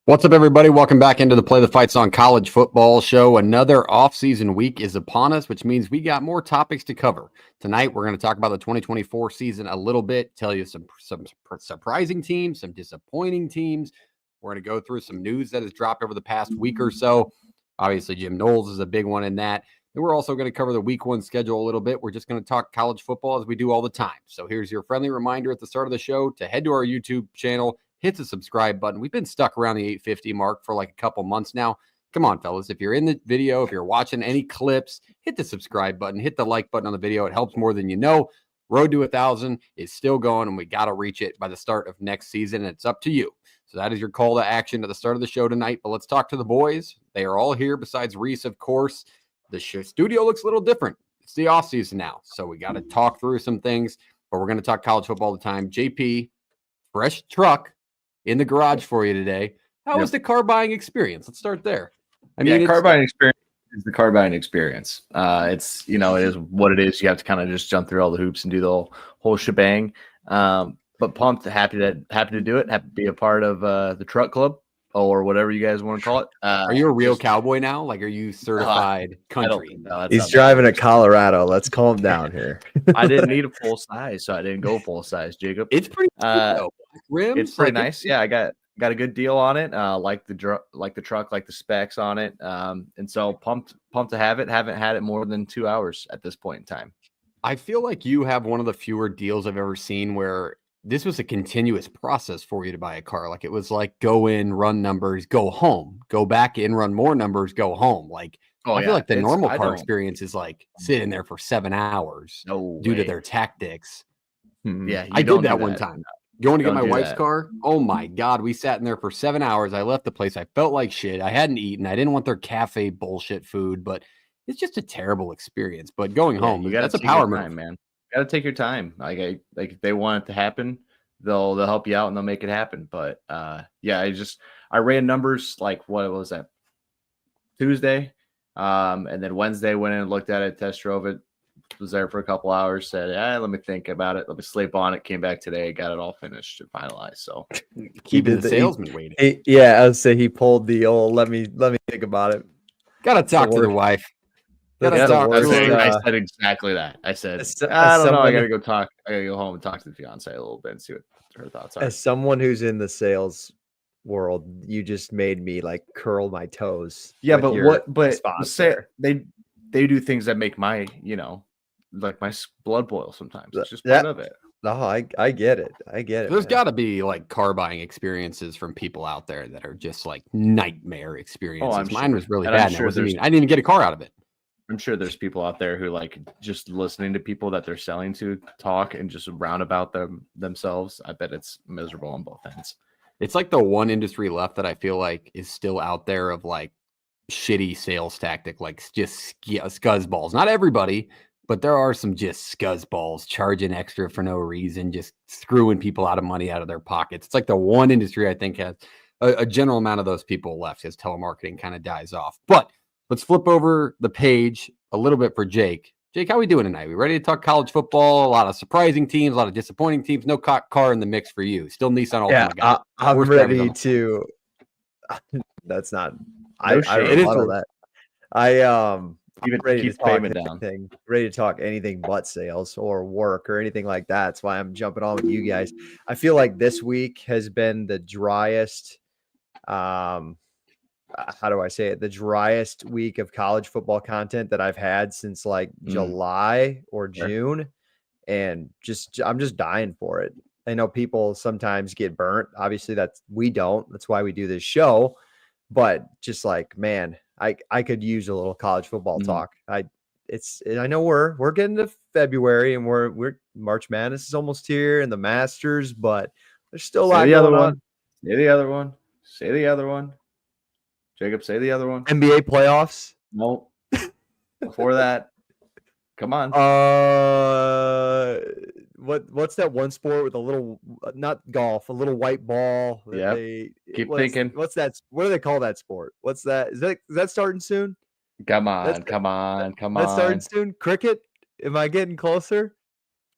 What's up, everybody? Welcome back into the Play the Fight Song College Football Show. Another offseason week is upon us, which means we got more topics to cover. Tonight, we're going to talk about the 2024 season a little bit, tell you some surprising teams, some disappointing teams. We're going to go through some news that has dropped over the past week or so. Obviously, Jim Knowles is a big one in that. And we're also going to cover the week one schedule a little bit. We're just going to talk college football as we do all the time. So here's your friendly reminder at the start of the show to head to our YouTube channel, hit the subscribe button. We've been stuck around the 850 mark for like a couple months now. Come on, fellas. If you're in the video, if you're watching any clips, hit the subscribe button, hit the like button on the video. It helps more than you know. Road to 1,000 is still going, and we got to reach it by the start of next season, and it's up to you. So that is your call to action at the start of the show tonight. But let's talk to the boys. They are all here besides Reese, of course. The studio looks a little different. It's the offseason now, so we got to talk through some things, but we're going to talk college football all the time. JP, fresh truck in the garage for you today. How was the car buying experience? Let's start there. I mean, car buying experience is the car buying experience. It's, it is what it is. You have to kind of just jump through all the hoops and do the whole shebang. But pumped, happy to do it. Happy to be a part of the truck club or whatever you guys want to call it. Are you a real cowboy now? Like, are you certified country? He's driving to Colorado. Let's calm down here. I didn't need a full size, so I didn't go full size, Jacob. It's pretty cool, rims. It's pretty nice. Yeah, I got a good deal on it. Like the truck, like the specs on it. And so pumped to have it. Haven't had it more than 2 hours at this point in time. I feel like you have one of the fewer deals I've ever seen where this was a continuous process for you to buy a car. Like, it was like go in, run numbers, go home, go back in, run more numbers, go home. Like, I feel like the normal car experience is like sitting there for 7 hours due to their tactics. Yeah, I did that one time. Going to get my wife's car. Oh my God. We sat in there for 7 hours. I left the place. I felt like shit. I hadn't eaten. I didn't want their cafe bullshit food, but it's just a terrible experience. But going home, that's a power move, man. Got to take your time. Like if they want it to happen, they'll help you out and they'll make it happen. But I ran numbers like, what was that, Tuesday, and then Wednesday went in and looked at it, test drove it, was there for a couple hours, said, let me think about it, let me sleep on it, came back today, got it all finished and finalized. So keeping the salesman waiting. I would say he pulled the old let me think about it. Gotta talk to the wife. I said exactly that. I said, I don't know. I gotta go talk. I gotta go home and talk to the fiance a little bit and see what her thoughts are. As someone who's in the sales world, you just made me like curl my toes. Yeah, but say they do things that make my like my blood boil sometimes. It's just part of it. No, I get it. I get it. There's got to be like car buying experiences from people out there that are just like nightmare experiences. Mine was really bad. I didn't even get a car out of it. I'm sure there's people out there who like just listening to people that they're selling to talk and just roundabout themselves. I bet it's miserable on both ends. It's like the one industry left that I feel like is still out there of like shitty sales tactic, like just scuzzballs. Not everybody, but there are some just scuzzballs charging extra for no reason, just screwing people out of money out of their pockets. It's like the one industry I think has a general amount of those people left as telemarketing kind of dies off. But let's flip over the page a little bit for Jake. Jake, how we doing tonight? We ready to talk college football? A lot of surprising teams, a lot of disappointing teams. No car in the mix for you. Still Nissan Altima guy. I'm ready to. That's not. I rebuttal that. I'm ready to talk anything. Ready to talk anything but sales or work or anything like that. That's why I'm jumping on with you guys. I feel like this week has been the driest. How do I say it? The driest week of college football content that I've had since like July or June. And I'm just dying for it. I know people sometimes get burnt. Obviously we don't. That's why we do this show. But just like, man, I could use a little college football talk. I know we're getting to February and we're March Madness is almost here and the Masters, but there's still a lot going on. Say the other one. Say the other one. Jacob, say the other one. NBA playoffs? No. Before that, come on. What's that one sport with a little, not golf, a little white ball? Yeah. Keep thinking. What's that? What do they call that sport? What's that? Is that starting soon? Come on. That's starting soon. Cricket? Am I getting closer?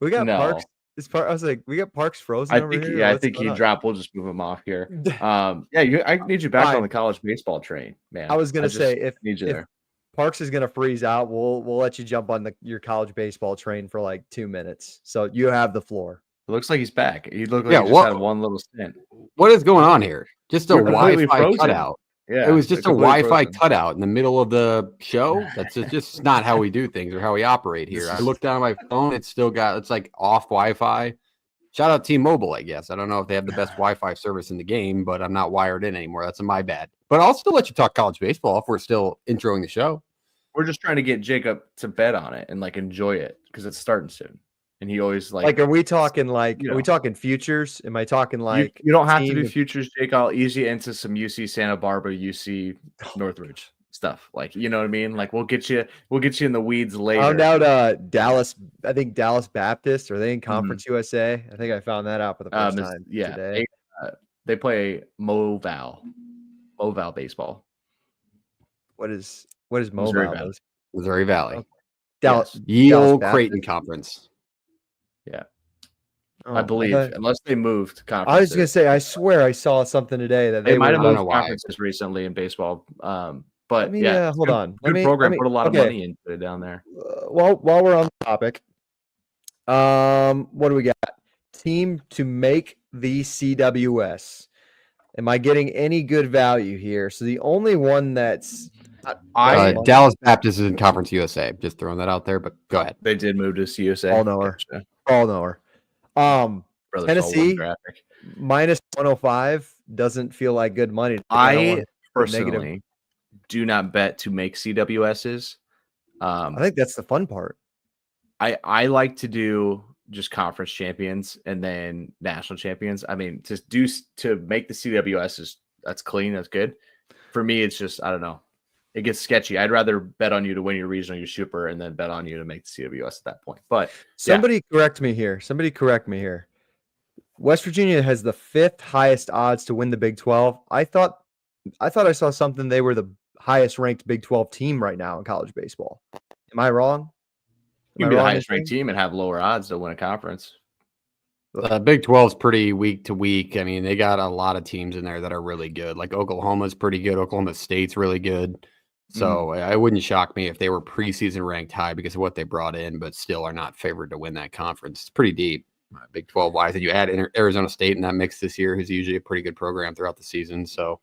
We got I was like, we got Parks frozen I over think here. yeah, I What's think he going on? dropped. We'll just move him off here. I need you back on Fine. the college baseball train, man. I was gonna say need you if there. Parks is gonna freeze out, we'll let you jump on your college baseball train for like 2 minutes. So you have the floor. It looks like he's back. He looked like Yeah, he just had one little stint. What is going on here? Just a You're completely Wi-Fi frozen. cutout. Yeah, It was just a completely Wi-Fi frozen. cutout in the middle of the show. That's just not how we do things or how we operate here. I looked down at my phone. It's like off Wi-Fi. Shout out T-Mobile, I guess. I don't know if they have the best Wi-Fi service in the game, but I'm not wired in anymore. That's my bad. But I'll still let you talk college baseball if we're still introing the show. We're just trying to get Jacob to bet on it and like enjoy it because it's starting soon. And he always Like, are we talking like, you are we know. talking futures? Am I talking like you don't have to team do futures, Jake. I'll ease you into some UC Santa Barbara, UC Northridge stuff. Like, you know what I mean? Like we'll get you in the weeds later. Found out Dallas, I think Dallas Baptist, are they in Conference USA? I think I found that out for the first time today. They play Moval baseball. What is Moval? Missouri Valley. Okay. Dallas, yes. Yale Dallas Creighton Conference. Yeah. Oh, I believe, unless they moved conferences. I was gonna say, I swear I saw something today that they might have were, moved conferences recently in baseball. But hold on. Good program. Put a lot of money into it down there. While we're on the topic, what do we got? Team to make the CWS. Am I getting any good value here? So the only one that's Dallas Baptist is in Conference USA. Just throwing that out there, but go ahead. They did move to CUSA. All knower. Tennessee minus 105 doesn't feel like good money. I personally do not bet to make CWSs. I think that's the fun part. I like to do just conference champions and then national champions. I mean, to make the CWS that's clean, that's good. For me, it's just, I don't know. It gets sketchy. I'd rather bet on you to win your regional, your super, and then bet on you to make the CWS at that point. But somebody correct me here. West Virginia has the 5th highest odds to win the Big 12. I thought I saw something. They were the highest ranked Big 12 team right now in college baseball. Am I wrong? You can be the highest ranked team and have lower odds to win a conference. Big 12 is pretty week to week. I mean, they got a lot of teams in there that are really good. Like Oklahoma's pretty good. Oklahoma State's really good. So it wouldn't shock me if they were preseason ranked high because of what they brought in, but still are not favored to win that conference. It's pretty deep. Big 12 wise. And you add Arizona State in that mix this year, who's usually a pretty good program throughout the season. So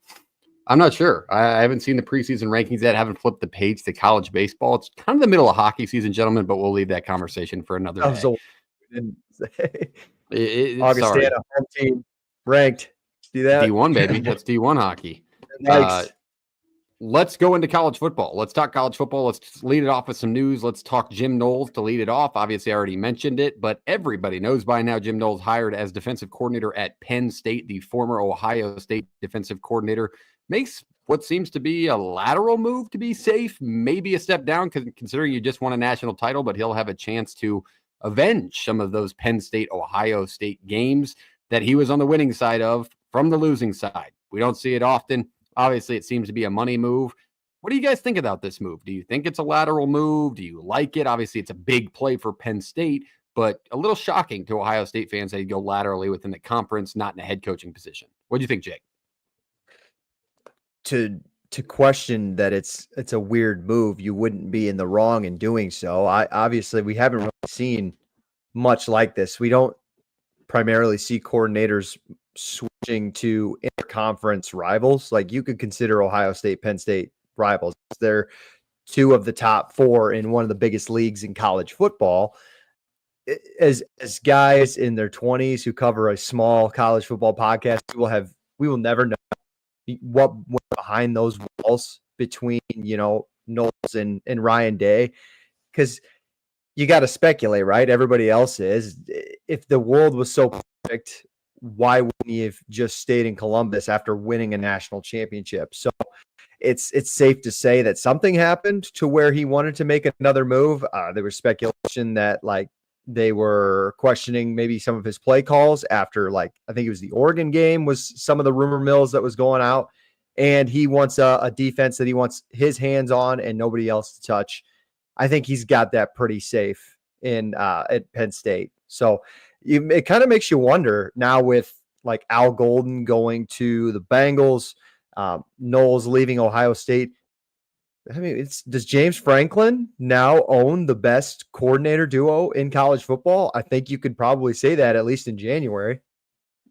I'm not sure. I haven't seen the preseason rankings yet. Haven't flipped the page to college baseball. It's kind of the middle of hockey season, gentlemen, but we'll leave that conversation for another day. So we didn't say. Augustana home team ranked. See that? D1, baby. That's D1 hockey. Nice. Let's go into college football. Let's talk college football. Let's lead it off with some news. Let's talk Jim Knowles to lead it off. Obviously, I already mentioned it, but everybody knows by now Jim Knowles hired as defensive coordinator at Penn State. The former Ohio State defensive coordinator makes what seems to be a lateral move to be safe, maybe a step down considering you just won a national title, but he'll have a chance to avenge some of those Penn State, Ohio State games that he was on the winning side of from the losing side. We don't see it often. Obviously, it seems to be a money move. What do you guys think about this move? Do you think it's a lateral move? Do you like it? Obviously, it's a big play for Penn State, but a little shocking to Ohio State fans that he'd go laterally within the conference, not in a head coaching position. What do you think, Jake? To question that it's a weird move, you wouldn't be in the wrong in doing so. Obviously we haven't really seen much like this. We don't primarily see coordinators switching to interconference rivals. Like you could consider Ohio State, Penn State rivals. They're 2 of the top 4 in one of the biggest leagues in college football. As guys in their 20s who cover a small college football podcast, we will never know what went behind those walls between, Knowles and Ryan Day, because you got to speculate, right? Everybody else is. If the world was so perfect, why wouldn't he have just stayed in Columbus after winning a national championship? So it's safe to say that something happened to where he wanted to make another move. There was speculation that they were questioning maybe some of his play calls after I think it was the Oregon game was some of the rumor mills that was going out, and he wants a defense that he wants his hands on and nobody else to touch. I think he's got that pretty safe at Penn State. So it kind of makes you wonder now with like Al Golden going to the Bengals, Knowles leaving Ohio State. I mean, does James Franklin now own the best coordinator duo in college football? I think you could probably say that at least in January.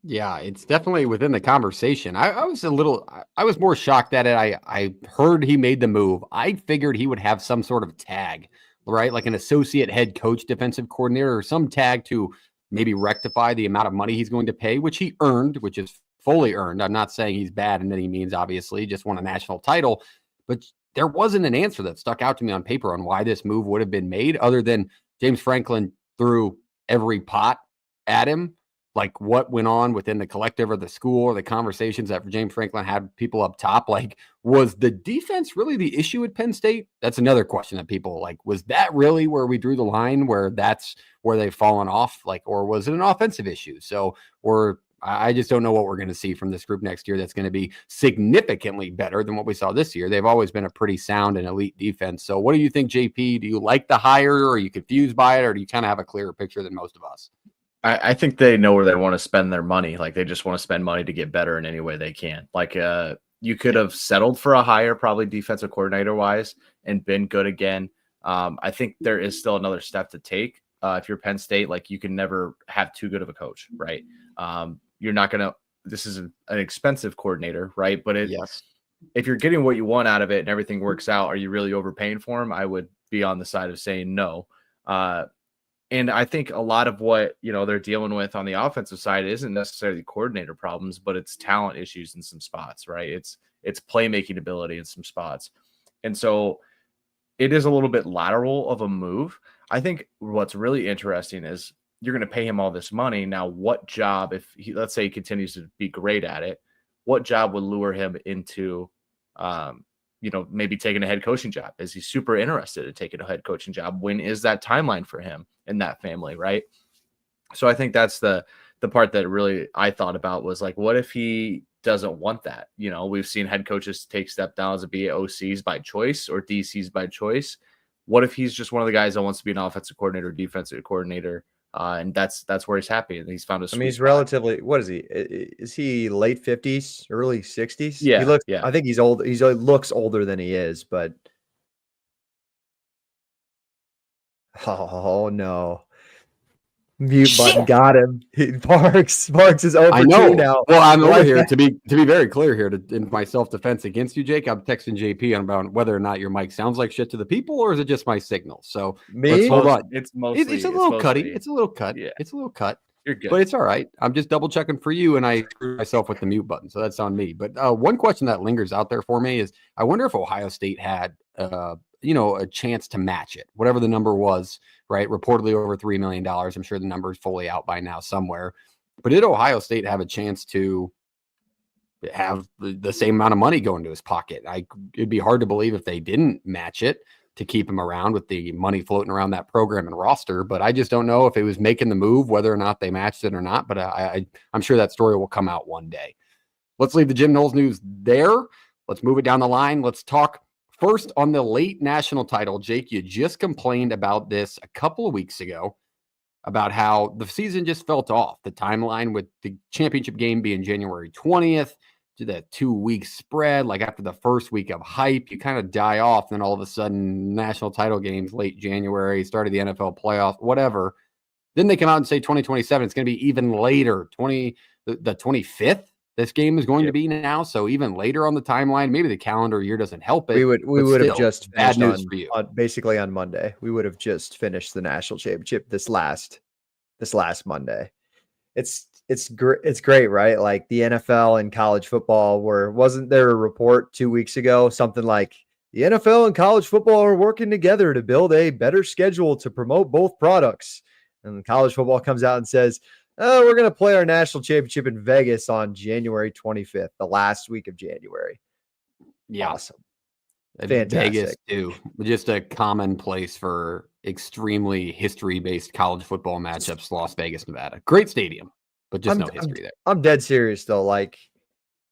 Yeah, it's definitely within the conversation. I was I was more shocked at it. I heard he made the move. I figured he would have some sort of tag, right? Like an associate head coach, defensive coordinator, or some tag to maybe rectify the amount of money he's going to pay, which he earned, which is fully earned. I'm not saying he's bad in any means, obviously, just won a national title, but there wasn't an answer that stuck out to me on paper on why this move would have been made, other than James Franklin threw every pot at him. Like what went on within the collective or the school or the conversations that James Franklin had people up top. Like, was the defense really the issue at Penn State? That's another question that people like, was that really where we drew the line, where that's where they've fallen off? Like, or was it an offensive issue? So, or I just don't know what we're going to see from this group next year that's going to be significantly better than what we saw this year. They've always been a pretty sound and elite defense. So what do you think, JP? Do you like the hire, or are you confused by it, or do you kind of have a clearer picture than most of us? I think they know where they want to spend their money. Like they just want to spend money to get better in any way they can. Like you could have settled for a higher, probably defensive coordinator wise, and been good again. I think there is still another step to take. If you're Penn State, like you can never have too good of a coach, right? You're not going to, this is an expensive coordinator, right? But yes, if you're getting what you want out of it and everything works out, are you really overpaying for him? I would be on the side of saying no. And I think a lot of what, they're dealing with on the offensive side isn't necessarily coordinator problems, but it's talent issues in some spots, right? It's playmaking ability in some spots. And so it is a little bit lateral of a move. I think what's really interesting is you're going to pay him all this money. Now, what job, if he, let's say he continues to be great at it, what job would lure him into, maybe taking a head coaching job? Is he super interested in taking a head coaching job? When is that timeline for him and that family, right? So I think that's the part that really I thought about was like, what if he doesn't want that? We've seen head coaches take step downs to be OCs by choice or DCs by choice. What if he's just one of the guys that wants to be an offensive coordinator, defensive coordinator, and that's where he's happy and he's found a. He's relatively. What is he? Is he late 50s, early 60s? Yeah, he looks. Yeah. I think he's old. He looks older than he is, but. Oh no! Mute button got him. Parks is over. I know. Now. Well, I'm over here to be very clear here. In my self defense against you, Jake, I'm texting JP about whether or not your mic sounds like shit to the people, or is it just my signal? So let's hold on. It's mostly. It's a little cutty. It's a little cut. Yeah. It's a little cut. You're good, but it's all right. I'm just double checking for you, and I screwed myself with the mute button, so that's on me. But one question that lingers out there for me is, I wonder if Ohio State had a chance to match it, whatever the number was, right? Reportedly over $3 million. I'm sure the number is fully out by now somewhere. But did Ohio State have a chance to have the same amount of money go into his pocket? It'd be hard to believe if they didn't match it to keep him around with the money floating around that program and roster. But I just don't know if it was making the move, whether or not they matched it or not. But I'm sure that story will come out one day. Let's leave the Jim Knowles news there. Let's move it down the line. Let's talk first on the late national title. Jake, you just complained about this a couple of weeks ago about how the season just felt off. The timeline with the championship game being January 20th, to that 2-week spread, like after the first week of hype, you kind of die off. Then all of a sudden, national title games, late January, start of the NFL playoffs, whatever. Then they come out and say 2027, it's going to be even later, the 25th. This game is going to be now, so even later on the timeline. Maybe the calendar year doesn't help it. We would have just bad news for you. Basically on Monday, we would have just finished the national championship this last Monday. It's great, right? Like the NFL and college football wasn't there a report 2 weeks ago, something like the NFL and college football are working together to build a better schedule to promote both products. And college football comes out and says, oh, we're going to play our national championship in Vegas on January 25th, the last week of January. Yeah. Awesome. Fantastic. Vegas too. Just a common place for extremely history-based college football matchups, Las Vegas, Nevada. Great stadium, but just no history there. I'm dead serious though. Like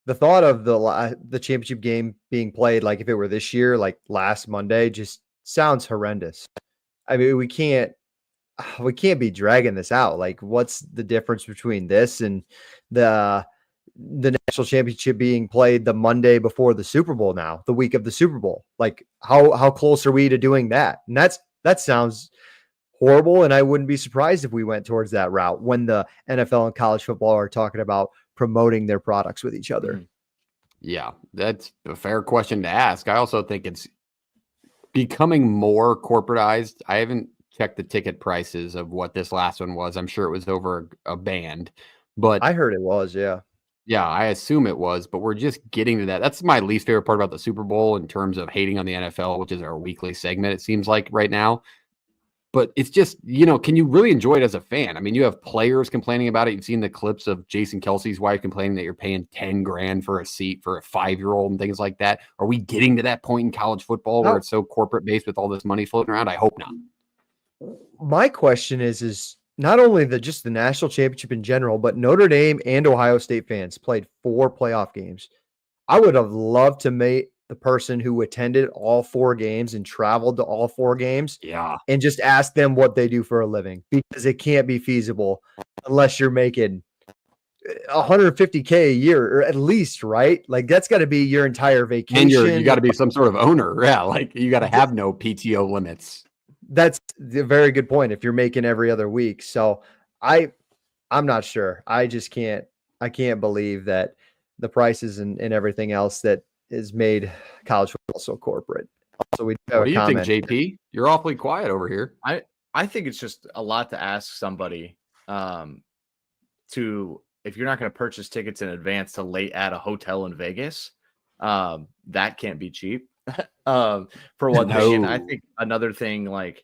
the thought of the championship game being played, like if it were this year, like last Monday, just sounds horrendous. I mean, we can't. we can't be dragging this out. Like, what's the difference between this and the national championship being played the Monday before the Super Bowl now, the week of the Super Bowl? Like, how close are we to doing that? And that sounds horrible, and I wouldn't be surprised if we went towards that route when the NFL and college football are talking about promoting their products with each other. Yeah, that's a fair question to ask. I also think it's becoming more corporatized. I haven't checked the ticket prices of what this last one was. I'm sure it was over a band, but I heard it was, yeah. yeah, I assume it was, but we're just getting to that. That's my least favorite part about the Super Bowl in terms of hating on the NFL, which is our weekly segment, it seems like right now. But it's just, can you really enjoy it as a fan? I mean, you have players complaining about it. You've seen the clips of Jason Kelsey's wife complaining that you're paying 10 grand for a seat for a 5-year-old and things like that. Are we getting to that point in college football where it's so corporate based with all this money floating around? I hope not. My question is not only just the national championship in general, but Notre Dame and Ohio State fans played 4 playoff games. I would have loved to meet the person who attended all 4 games and traveled to all 4 games. Yeah. And just ask them what they do for a living, because it can't be feasible unless you're making $150K a year, or at least, right? Like, that's got to be your entire vacation. And you got to be some sort of owner. Yeah. Like, you got to have no PTO limits. That's a very good point if you're making every other week. So I'm not sure. I can't believe that the prices and everything else that is made college football so corporate. Also, we do have What do a you comment. think, JP? You're awfully quiet over here. I think it's just a lot to ask somebody to, if you're not going to purchase tickets in advance to late at a hotel in Vegas, that can't be cheap. For one thing. And I think another thing, like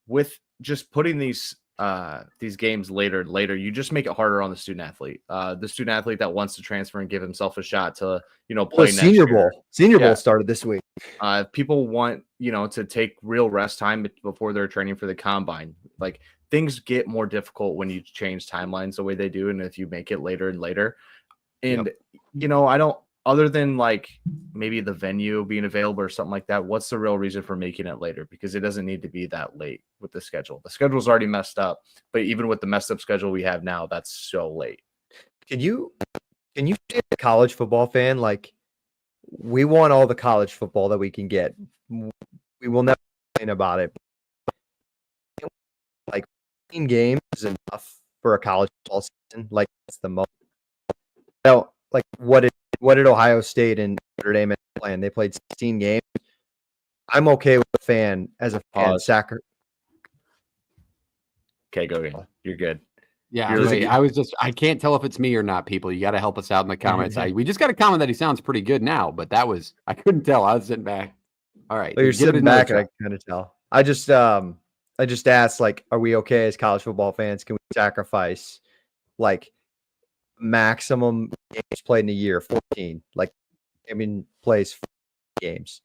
with just putting these games later, you just make it harder on the student athlete. The student athlete that wants to transfer and give himself a shot to, play next Senior year. Bowl. Senior Bowl started this week. People want, to take real rest time before they're training for the combine. Like, things get more difficult when you change timelines the way they do, and if you make it later and later. And I don't, other than like maybe the venue being available or something like that, what's the real reason for making it later? Because it doesn't need to be that late with the schedule. The schedule's already messed up, but even with the messed up schedule we have now, that's so late. Can you say a college football fan, like, we want all the college football that we can get. We will never complain about it. Like, 15 games is enough for a college football season. Like, that's the most. Like, what did Ohio State and Notre Dame play? They played 16 games. I'm okay with a fan as a fan. Okay, go ahead. You're good. Yeah, I can't tell if it's me or not, people. You got to help us out in the comments. We just got a comment that he sounds pretty good now, but I couldn't tell. I was sitting back. All right. You're sitting back, and I kind of tell. I just asked, like, are we okay as college football fans? Can we sacrifice, like, maximum games played in a year, 14? Like, plays 14 games.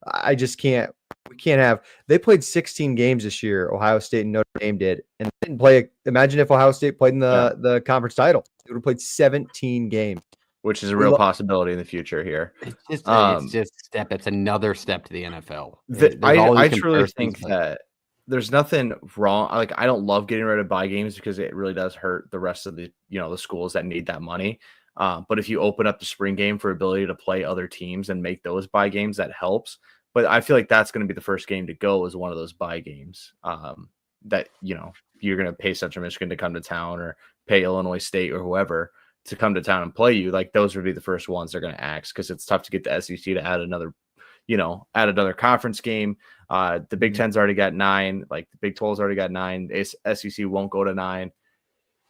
I just can't. We can't have. They played 16 games this year. Ohio State and Notre Dame did, and they didn't play. Imagine if Ohio State played in the conference title. They would have played 17 games, which is a real possibility in the future here. It's just step. It's another step to the NFL. I truly think that there's nothing wrong. Like, I don't love getting rid of bye games because it really does hurt the rest of the the schools that need that money. But if you open up the spring game for ability to play other teams and make those bye games, that helps. But I feel like that's going to be the first game to go as one of those bye games that, you're going to pay Central Michigan to come to town, or pay Illinois State or whoever to come to town and play you. Like, those would be the first ones they're going to axe, because it's tough to get the SEC to add another conference game. The Big Ten's already got 9. Like, the Big 12's already got 9. SEC won't go to 9.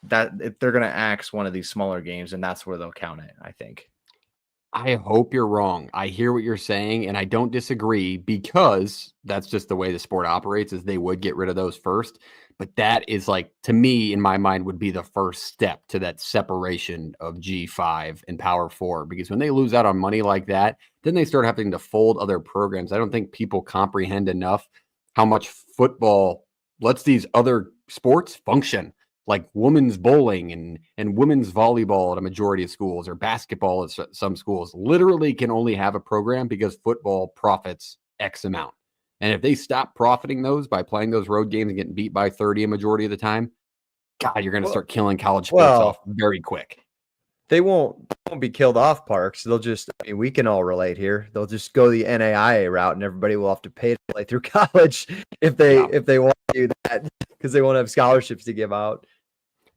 That they're going to axe one of these smaller games, and that's where they'll count it, I think. I hope you're wrong. I hear what you're saying, and I don't disagree, because that's just the way the sport operates, is they would get rid of those first. But that is, like, to me, in my mind, would be the first step to that separation of G5 and Power 4. Because when they lose out on money like that, then they start having to fold other programs. I don't think people comprehend enough how much football lets these other sports function, like women's bowling and women's volleyball at a majority of schools, or basketball at some schools, literally can only have a program because football profits X amount. And if they stop profiting those by playing those road games and getting beat by 30 a majority of the time, God, you're going to start killing college sports off very quick. They won't be killed off, Parks. They'll just, I mean, we can all relate here. They'll just go the NAIA route, and everybody will have to pay to play through college if they want to do that, because they won't have scholarships to give out.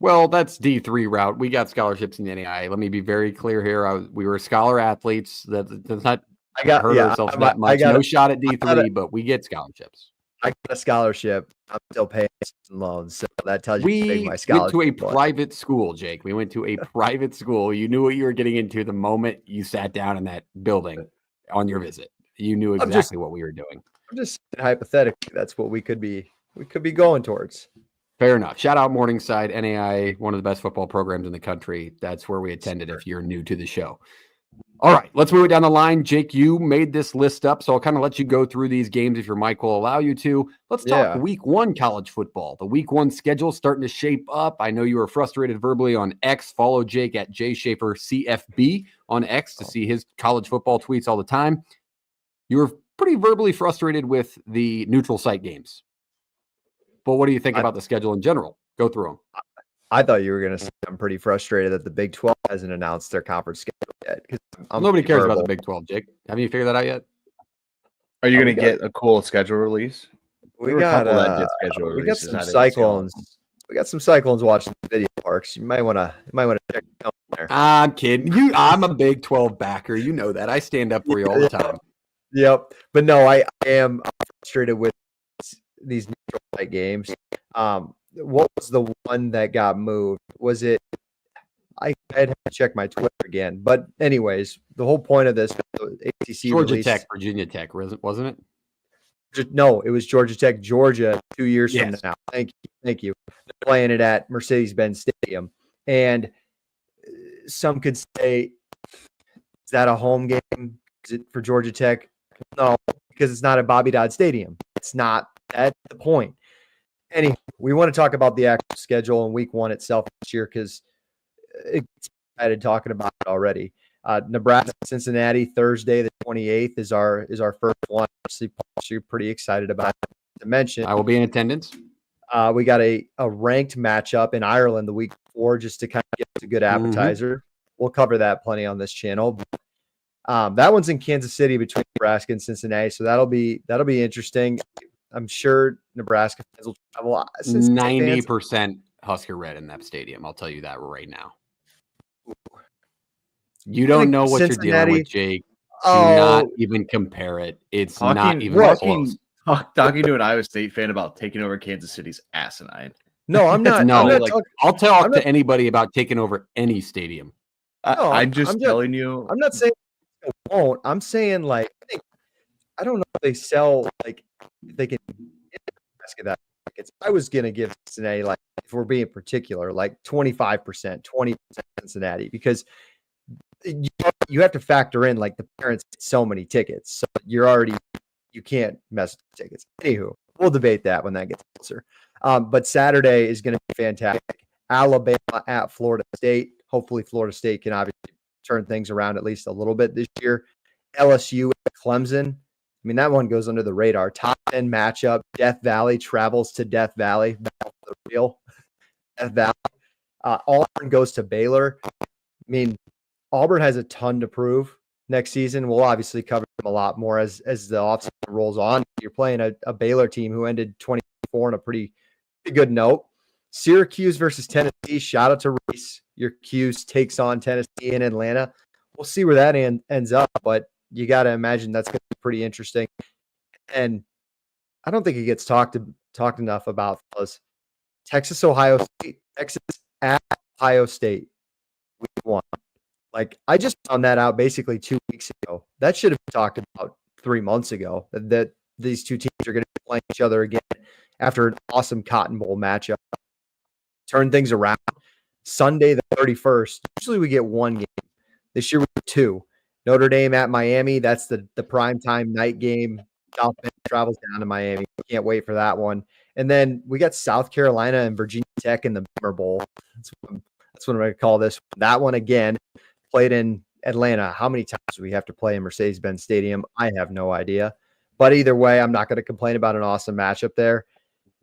Well, that's D3 route. We got scholarships in the NAIA. Let me be very clear here. We were scholar athletes. That's not hurt ourselves that much. No shot at D3, but we get scholarships. I got a scholarship. I'm still paying some loans, so that tells you how big my scholarship went to a private school, Jake. We went to a private school. You knew what you were getting into the moment you sat down in that building on your visit. You knew exactly what we were doing. I'm just hypothetically, that's what we could be going towards. Fair enough. Shout out Morningside, NAIA, one of the best football programs in the country. That's where we attended if you're new to the show. All right, let's move it down the line. Jake, you made this list up, so I'll kind of let you go through these games if your mic will allow you to. Let's talk week 1 college football. The week 1 schedule starting to shape up. I know you were frustrated verbally on X. Follow Jake at JSchaeferCFB on X to see his college football tweets all the time. You were pretty verbally frustrated with the neutral site games. But what do you think about the schedule in general? Go through them. I thought you were going to say I'm pretty frustrated that the Big 12 hasn't announced their conference schedule yet. Nobody cares about the Big 12, Jake. Haven't you figured that out yet? Are you going to get a cool schedule release? We got some Cyclones. We got some Cyclones watching the video, Parks. You might want to check out there. I'm kidding. I'm a Big 12 backer. You know that. I stand up for you all the time. Yep. But no, I am frustrated with these neutral site games. What was the one that got moved? Was it? I had to check my Twitter again. But anyways, the whole point of this ACC Georgia Tech, Virginia Tech, wasn't it? No, it was Georgia Tech, Georgia, 2 years from now. Thank you. They're playing it at Mercedes-Benz Stadium, and some could say, is that a home game? Is it for Georgia Tech? No, because it's not at Bobby Dodd Stadium. It's not. That's the point. Anyway, we want to talk about the actual schedule in week 1 itself this year because I had talking about it already. Nebraska, Cincinnati, Thursday the 28th is our first one. Obviously, you're pretty excited about it to mention. I will be in attendance. We got a ranked matchup in Ireland the week before just to kind of get a good appetizer. Mm-hmm. We'll cover that plenty on this channel. But, that one's in Kansas City between Nebraska and Cincinnati, so that'll be interesting. I'm sure Nebraska fans will travel. 90% Husker red in that stadium. I'll tell you that right now. You don't know what you're dealing with, Jake. Do not even compare it. It's not even close. Talking to an Iowa State fan about taking over Kansas City's asinine. No, I'm not. I'll talk to anybody about taking over any stadium. I'm just telling you. I'm not saying it won't. I'm saying I don't know if they sell they can ask that. I was gonna give Cincinnati, if we're being particular, 25%, 20% Cincinnati, because you have to factor in the parents get so many tickets, so you can't mess with tickets. Anywho, we'll debate that when that gets closer. But Saturday is going to be fantastic. Alabama at Florida State. Hopefully, Florida State can obviously turn things around at least a little bit this year. LSU at Clemson. I mean, that one goes under the radar. Top 10 matchup. Death Valley travels to Death Valley. Battle for the real Death Valley. Auburn goes to Baylor. I mean, Auburn has a ton to prove next season. We'll obviously cover them a lot more as the offseason rolls on. You're playing a Baylor team who ended 24 on a pretty good note. Syracuse versus Tennessee. Shout out to Reese. Your Cuse takes on Tennessee in Atlanta. We'll see where that ends up, but you got to imagine that's going to be pretty interesting. And I don't think it gets talked enough about, fellas. Texas, Ohio State. Texas at Ohio State. Week 1. I just found that out basically 2 weeks ago. That should have been talked about 3 months ago, that these two teams are going to be playing each other again after an awesome Cotton Bowl matchup. Turn things around. Sunday the 31st. Usually we get one game. This year we get 2. Notre Dame at Miami. That's the primetime night game. South Bend travels down to Miami. Can't wait for that one. And then we got South Carolina and Virginia Tech in the Beamer Bowl. That's what I'm going to call this. That one again. Played in Atlanta. How many times do we have to play in Mercedes-Benz Stadium? I have no idea. But either way, I'm not going to complain about an awesome matchup there.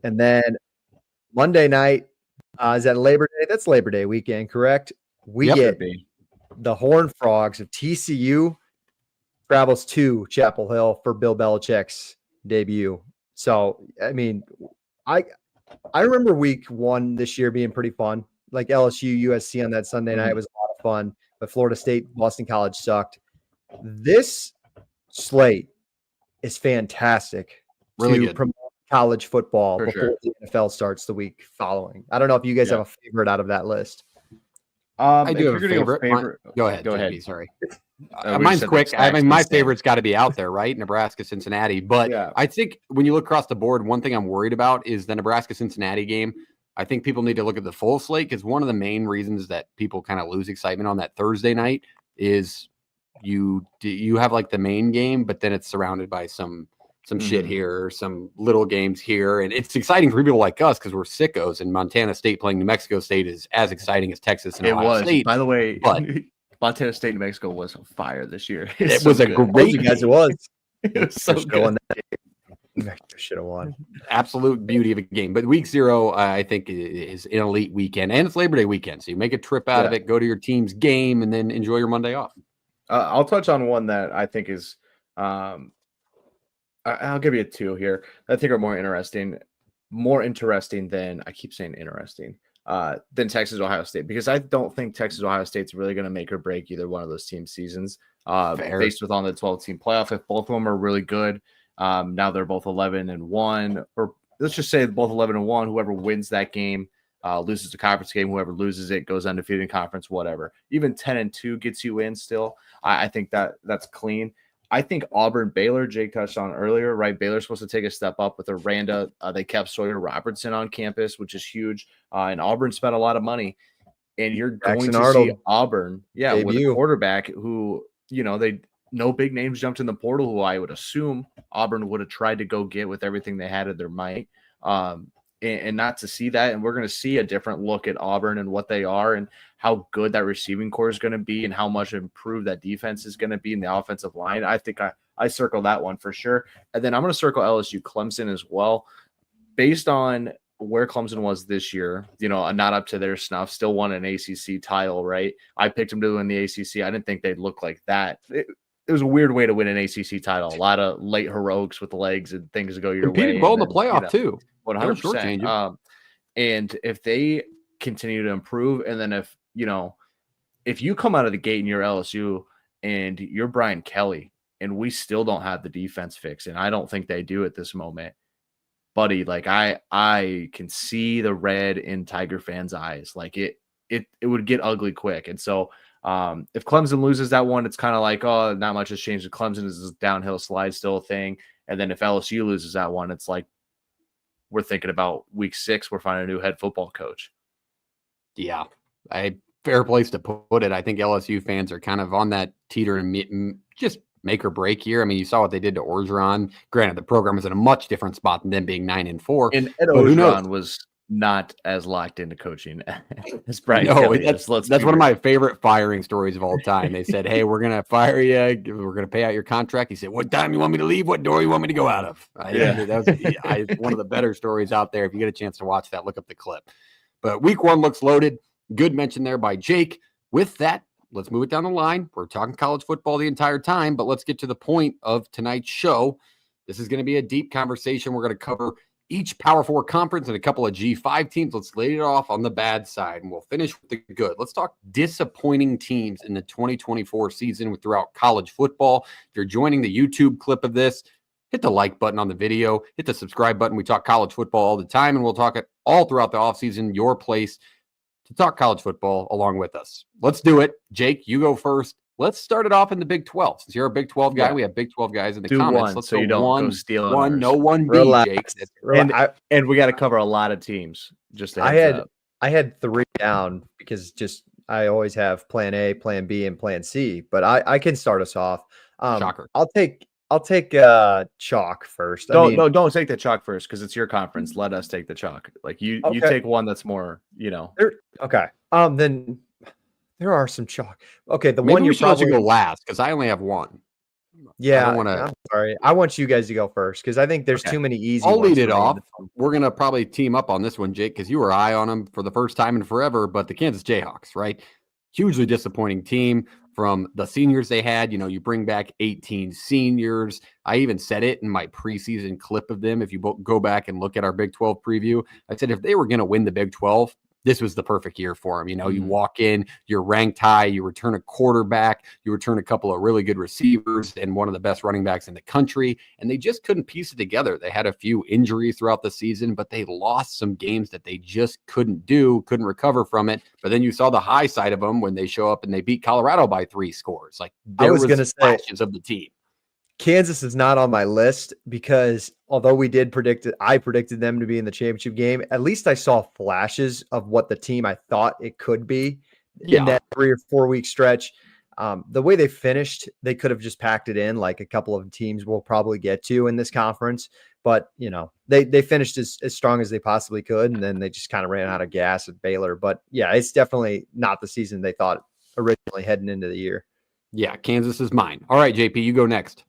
And then Monday night, is that Labor Day? That's Labor Day weekend, correct? We get the Horned Frogs of TCU travels to Chapel Hill for Bill Belichick's debut. So, I mean, I remember week 1 this year being pretty fun. Like LSU, USC on that Sunday night was a lot of fun, but Florida State, Boston College sucked. This slate is fantastic Really to promote college football before the NFL starts the week following. I don't know if you guys have a favorite out of that list. I do have a favorite. Go ahead. JP, sorry. Mine's quick. I mean, my favorite's got to be out there, right? Nebraska, Cincinnati. But I think when you look across the board, one thing I'm worried about is the Nebraska-Cincinnati game. I think people need to look at the full slate because one of the main reasons that people kind of lose excitement on that Thursday night is you have like the main game, but then it's surrounded by some shit here or some little games here. And it's exciting for people like us because we're sickos, and Montana State playing New Mexico State is as exciting as Texas and Ohio State. By the way, but Montana State, New Mexico was on fire this year. It was a great game. It was. It was so good. Should have won. Absolute beauty of a game. But week 0, I think, is an elite weekend, and it's Labor Day weekend. So you make a trip out of it, go to your team's game, and then enjoy your Monday off. I'll touch on one that I think is I'll give you 2 here. I think are more interesting than I keep saying interesting than Texas Ohio State, because I don't think Texas Ohio State's really going to make or break either one of those team seasons based on the 12-team playoff. If both of them are really good, now they're both 11-1, or let's just say both 11-1. Whoever wins that game loses the conference game. Whoever loses it goes undefeated in conference. Whatever. Even 10-2 gets you in still. I think that's clean. I think Auburn, Baylor, Jake touched on earlier, right? Baylor's supposed to take a step up with Aranda. They kept Sawyer Robertson on campus, which is huge. And Auburn spent a lot of money. And you're going to see Auburn, with a quarterback who, no big names jumped in the portal, who I would assume Auburn would have tried to go get with everything they had at their might. And not to see that. And we're going to see a different look at Auburn and what they are and how good that receiving core is going to be and how much improved that defense is going to be in the offensive line. I think I circle that one for sure. And then I'm going to circle LSU Clemson as well. Based on where Clemson was this year, not up to their snuff, still won an ACC title, right? I picked them to win the ACC. I didn't think they'd look like that. It was a weird way to win an ACC title. A lot of late heroics with legs and things to go your way. Competed well in the playoff too. 100%. And if they continue to improve, and then if you come out of the gate and you're LSU and you're Brian Kelly and we still don't have the defense fixed, and I don't think they do at this moment, buddy, like I can see the red in Tiger fans' eyes. Like it would get ugly quick. And so if Clemson loses that one, it's kind of like, oh, not much has changed. Clemson is a downhill slide still a thing. And then if LSU loses that one, it's like we're thinking about week 6, we're finding a new head football coach. Yeah, fair place to put it. I think LSU fans are kind of on that teeter and just make or break here. I mean, you saw what they did to Orgeron. Granted, the program was in a much different spot than them being 9-4. And Ed Orgeron was not as locked into coaching as Brian Kelly is. That's one of my favorite firing stories of all time. They said, hey, we're going to fire you. We're going to pay out your contract. He said, what time you want me to leave? What door you want me to go out of? That was one of the better stories out there. If you get a chance to watch that, look up the clip. But week 1 looks loaded. Good mention there by Jake. With that, let's move it down the line. We're talking college football the entire time, but let's get to the point of tonight's show. This is going to be a deep conversation. We're going to cover each Power 4 conference and a couple of G5 teams. Let's lay it off on the bad side, and we'll finish with the good. Let's talk disappointing teams in the 2024 season throughout college football. If you're joining the YouTube clip of this, hit the like button on the video, hit the subscribe button. We talk college football all the time, and we'll talk it all throughout the offseason, your place to talk college football along with us. Let's do it. Jake, you go first. Let's start it off in the Big 12. Since you're a Big 12 guy, we have Big 12 guys in the comments. Let's so you don't go stealing one. No 1B, Jake. And we got to cover a lot of teams. Just I had 3 down because I always have plan A, plan B, and plan C. But I can start us off. Shocker. I'll take chalk first. Don't take the chalk first because it's your conference. Let us take the chalk. Like you take one that's more, Okay. Then there are some chalk. Okay, Maybe one you probably go last because I only have one. Yeah, want to. I'm sorry. I want you guys to go first because I think there's Okay. too many easy I'll ones lead it for me. off. We're going to probably team up on this one, Jake, because you were high on them for the first time in forever. But the Kansas Jayhawks, right? Hugely disappointing team from the seniors they had. You know, you bring back 18 seniors. I even said it in my preseason clip of them. If you go back and look at our Big 12 preview, I said if they were going to win the Big 12, this was the perfect year for them. You know, you walk in, you're ranked high, you return a quarterback, you return a couple of really good receivers and one of the best running backs in the country. And they just couldn't piece it together. They had a few injuries throughout the season, but they lost some games that they just couldn't recover from it. But then you saw the high side of them when they show up and they beat Colorado by 3 scores. Like there was going to say flashes of the team. Kansas is not on my list because although we did predict it, I predicted them to be in the championship game. At least I saw flashes of what the team I thought it could be in that 3 or 4 week stretch. The way they finished, they could have just packed it in like a couple of teams we'll probably get to in this conference. But, you know, they finished as strong as they possibly could, and then they just kind of ran out of gas at Baylor. But, yeah, it's definitely not the season they thought originally heading into the year. Yeah, Kansas is mine. All right, JP, you go next.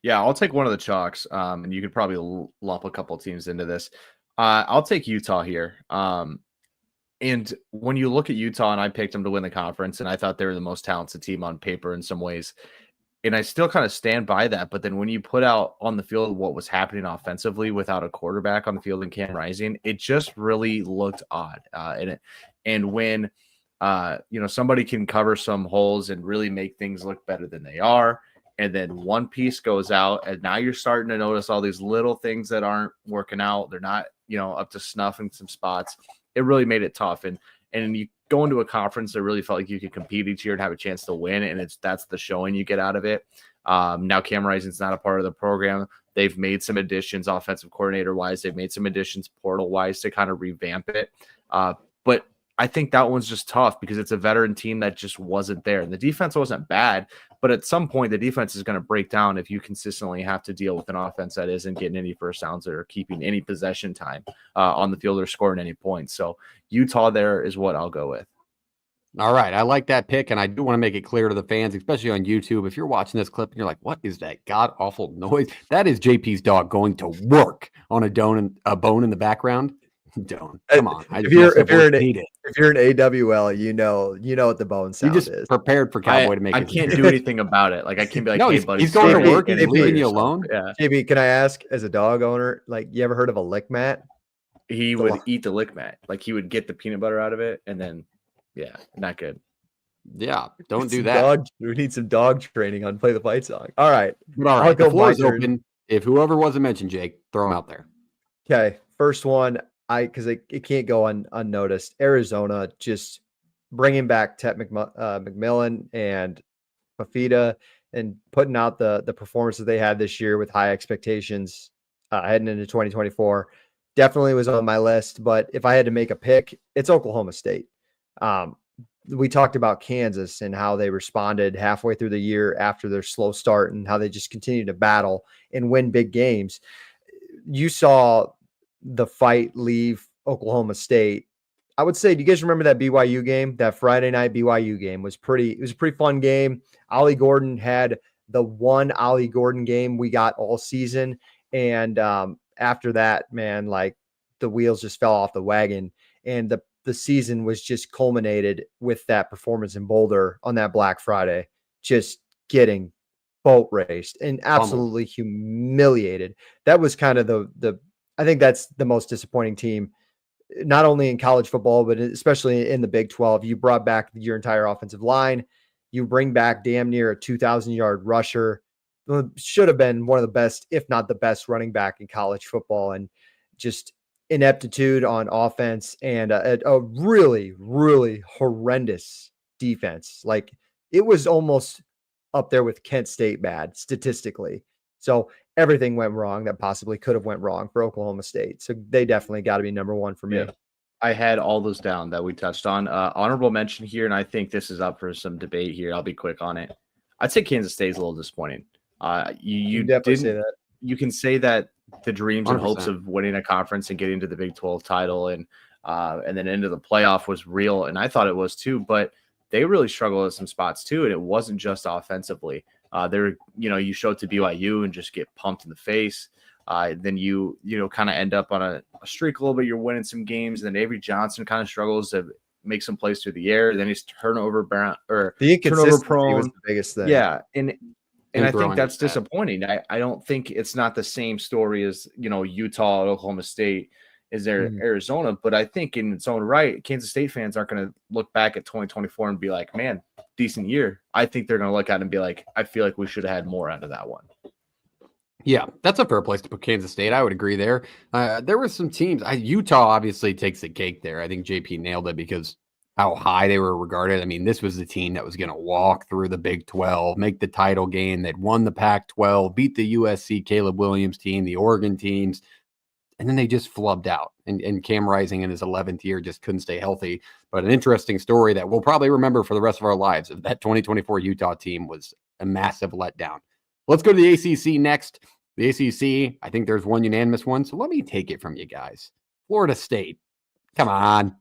Yeah, I'll take one of the chalks, and you could probably lump a couple teams into this. I'll take Utah here. And when you look at Utah, and I picked them to win the conference, and I thought they were the most talented team on paper in some ways, and I still kind of stand by that. But then when you put out on the field what was happening offensively without a quarterback on the field in Cam Rising, it just really looked odd. And when somebody can cover some holes and really make things look better than they are, and then one piece goes out, and now you're starting to notice all these little things that aren't working out. They're not, up to snuff in some spots. It really made it tough. And you go into a conference that really felt like you could compete each year and have a chance to win, and that's the showing you get out of it. Now Cam Rising's not a part of the program. They've made some additions offensive coordinator wise. They've made some additions portal wise to kind of revamp it. But I think that one's just tough because it's a veteran team that just wasn't there. And the defense wasn't bad, but at some point the defense is going to break down if you consistently have to deal with an offense that isn't getting any first downs or keeping any possession time on the field or scoring any points. So Utah there is what I'll go with. All right. I like that pick. And I do want to make it clear to the fans, especially on YouTube, if you're watching this clip and you're like, what is that god awful noise? That is JP's dog going to work on a bone in the background. Don't come on. If you're an AWL, you know what the bone sound you just is. Prepared for Cowboy to make. I can't do anything about it. Like I can't be like, no, hey, buddy, he's going to work and and leaving you alone. Yeah. JB, can I ask, as a dog owner, like you ever heard of a lick mat? He would eat the lick mat. Like he would get the peanut butter out of it, and then not good. Yeah, don't do that. We need some dog training on Play the Fight song. All right, all right. The floor is open. If whoever wasn't mentioned, Jake, throw them out there. Okay, first one. Because it can't go unnoticed. Arizona just bringing back Tet McMillan and Fafita and putting out the performances they had this year with high expectations heading into 2024 definitely was on my list. But if I had to make a pick, it's Oklahoma State. We talked about Kansas and how they responded halfway through the year after their slow start and how they just continue to battle and win big games. You saw the fight leave Oklahoma State. I would say, do you guys remember that BYU game? That Friday night BYU game was a pretty fun game. Ollie Gordon had the one Ollie Gordon game we got all season. And after that, man, like the wheels just fell off the wagon. And the season was just culminated with that performance in Boulder on that Black Friday, just getting boat raced and absolutely humiliated. That was kind of I think that's the most disappointing team, not only in college football, but especially in the Big 12. You brought back your entire offensive line. You bring back damn near a 2,000-yard rusher. Should have been one of the best, if not the best, running back in college football, and just ineptitude on offense and a really, really horrendous defense. Like it was almost up there with Kent State bad statistically. So everything went wrong that possibly could have went wrong for Oklahoma State. So they definitely got to be number one for me. Yeah. I had all those down that we touched on. Honorable mention here, and I think this is up for some debate here. I'll be quick on it. I'd say Kansas State is a little disappointing. You definitely say that. You can say that the dreams 100%. And hopes of winning a conference and getting to the Big 12 title and then into the playoff was real, and I thought it was too. But they really struggled at some spots too, and it wasn't just offensively. They're, you show it to BYU and just get pumped in the face. Then you kind of end up on a streak a little bit. You're winning some games. Then Avery Johnson kind of struggles to make some plays through the air. Then he's turnover prone. Was the biggest thing. Yeah, and I think that's bad. disappointing. I don't think it's not the same story as Utah, Oklahoma State, is there Arizona, but I think in its own right, Kansas State fans aren't going to look back at 2024 and be like, man, decent year. I think they're going to look at it and be like, I feel like we should have had more out of that one. Yeah, that's a fair place to put Kansas State. I would agree there. There were some teams. Utah obviously takes the cake there. I think JP nailed it because how high they were regarded. I mean, this was the team that was going to walk through the Big 12, make the title game. They'd won the Pac-12, beat the USC Caleb Williams team, the Oregon teams, and then they just flubbed out. And Cam Rising in his 11th year just couldn't stay healthy. But an interesting story that we'll probably remember for the rest of our lives of that 2024 Utah team was a massive letdown. Let's go to the ACC next. The ACC, I think there's one unanimous one. So let me take it from you guys. Florida State. Come on.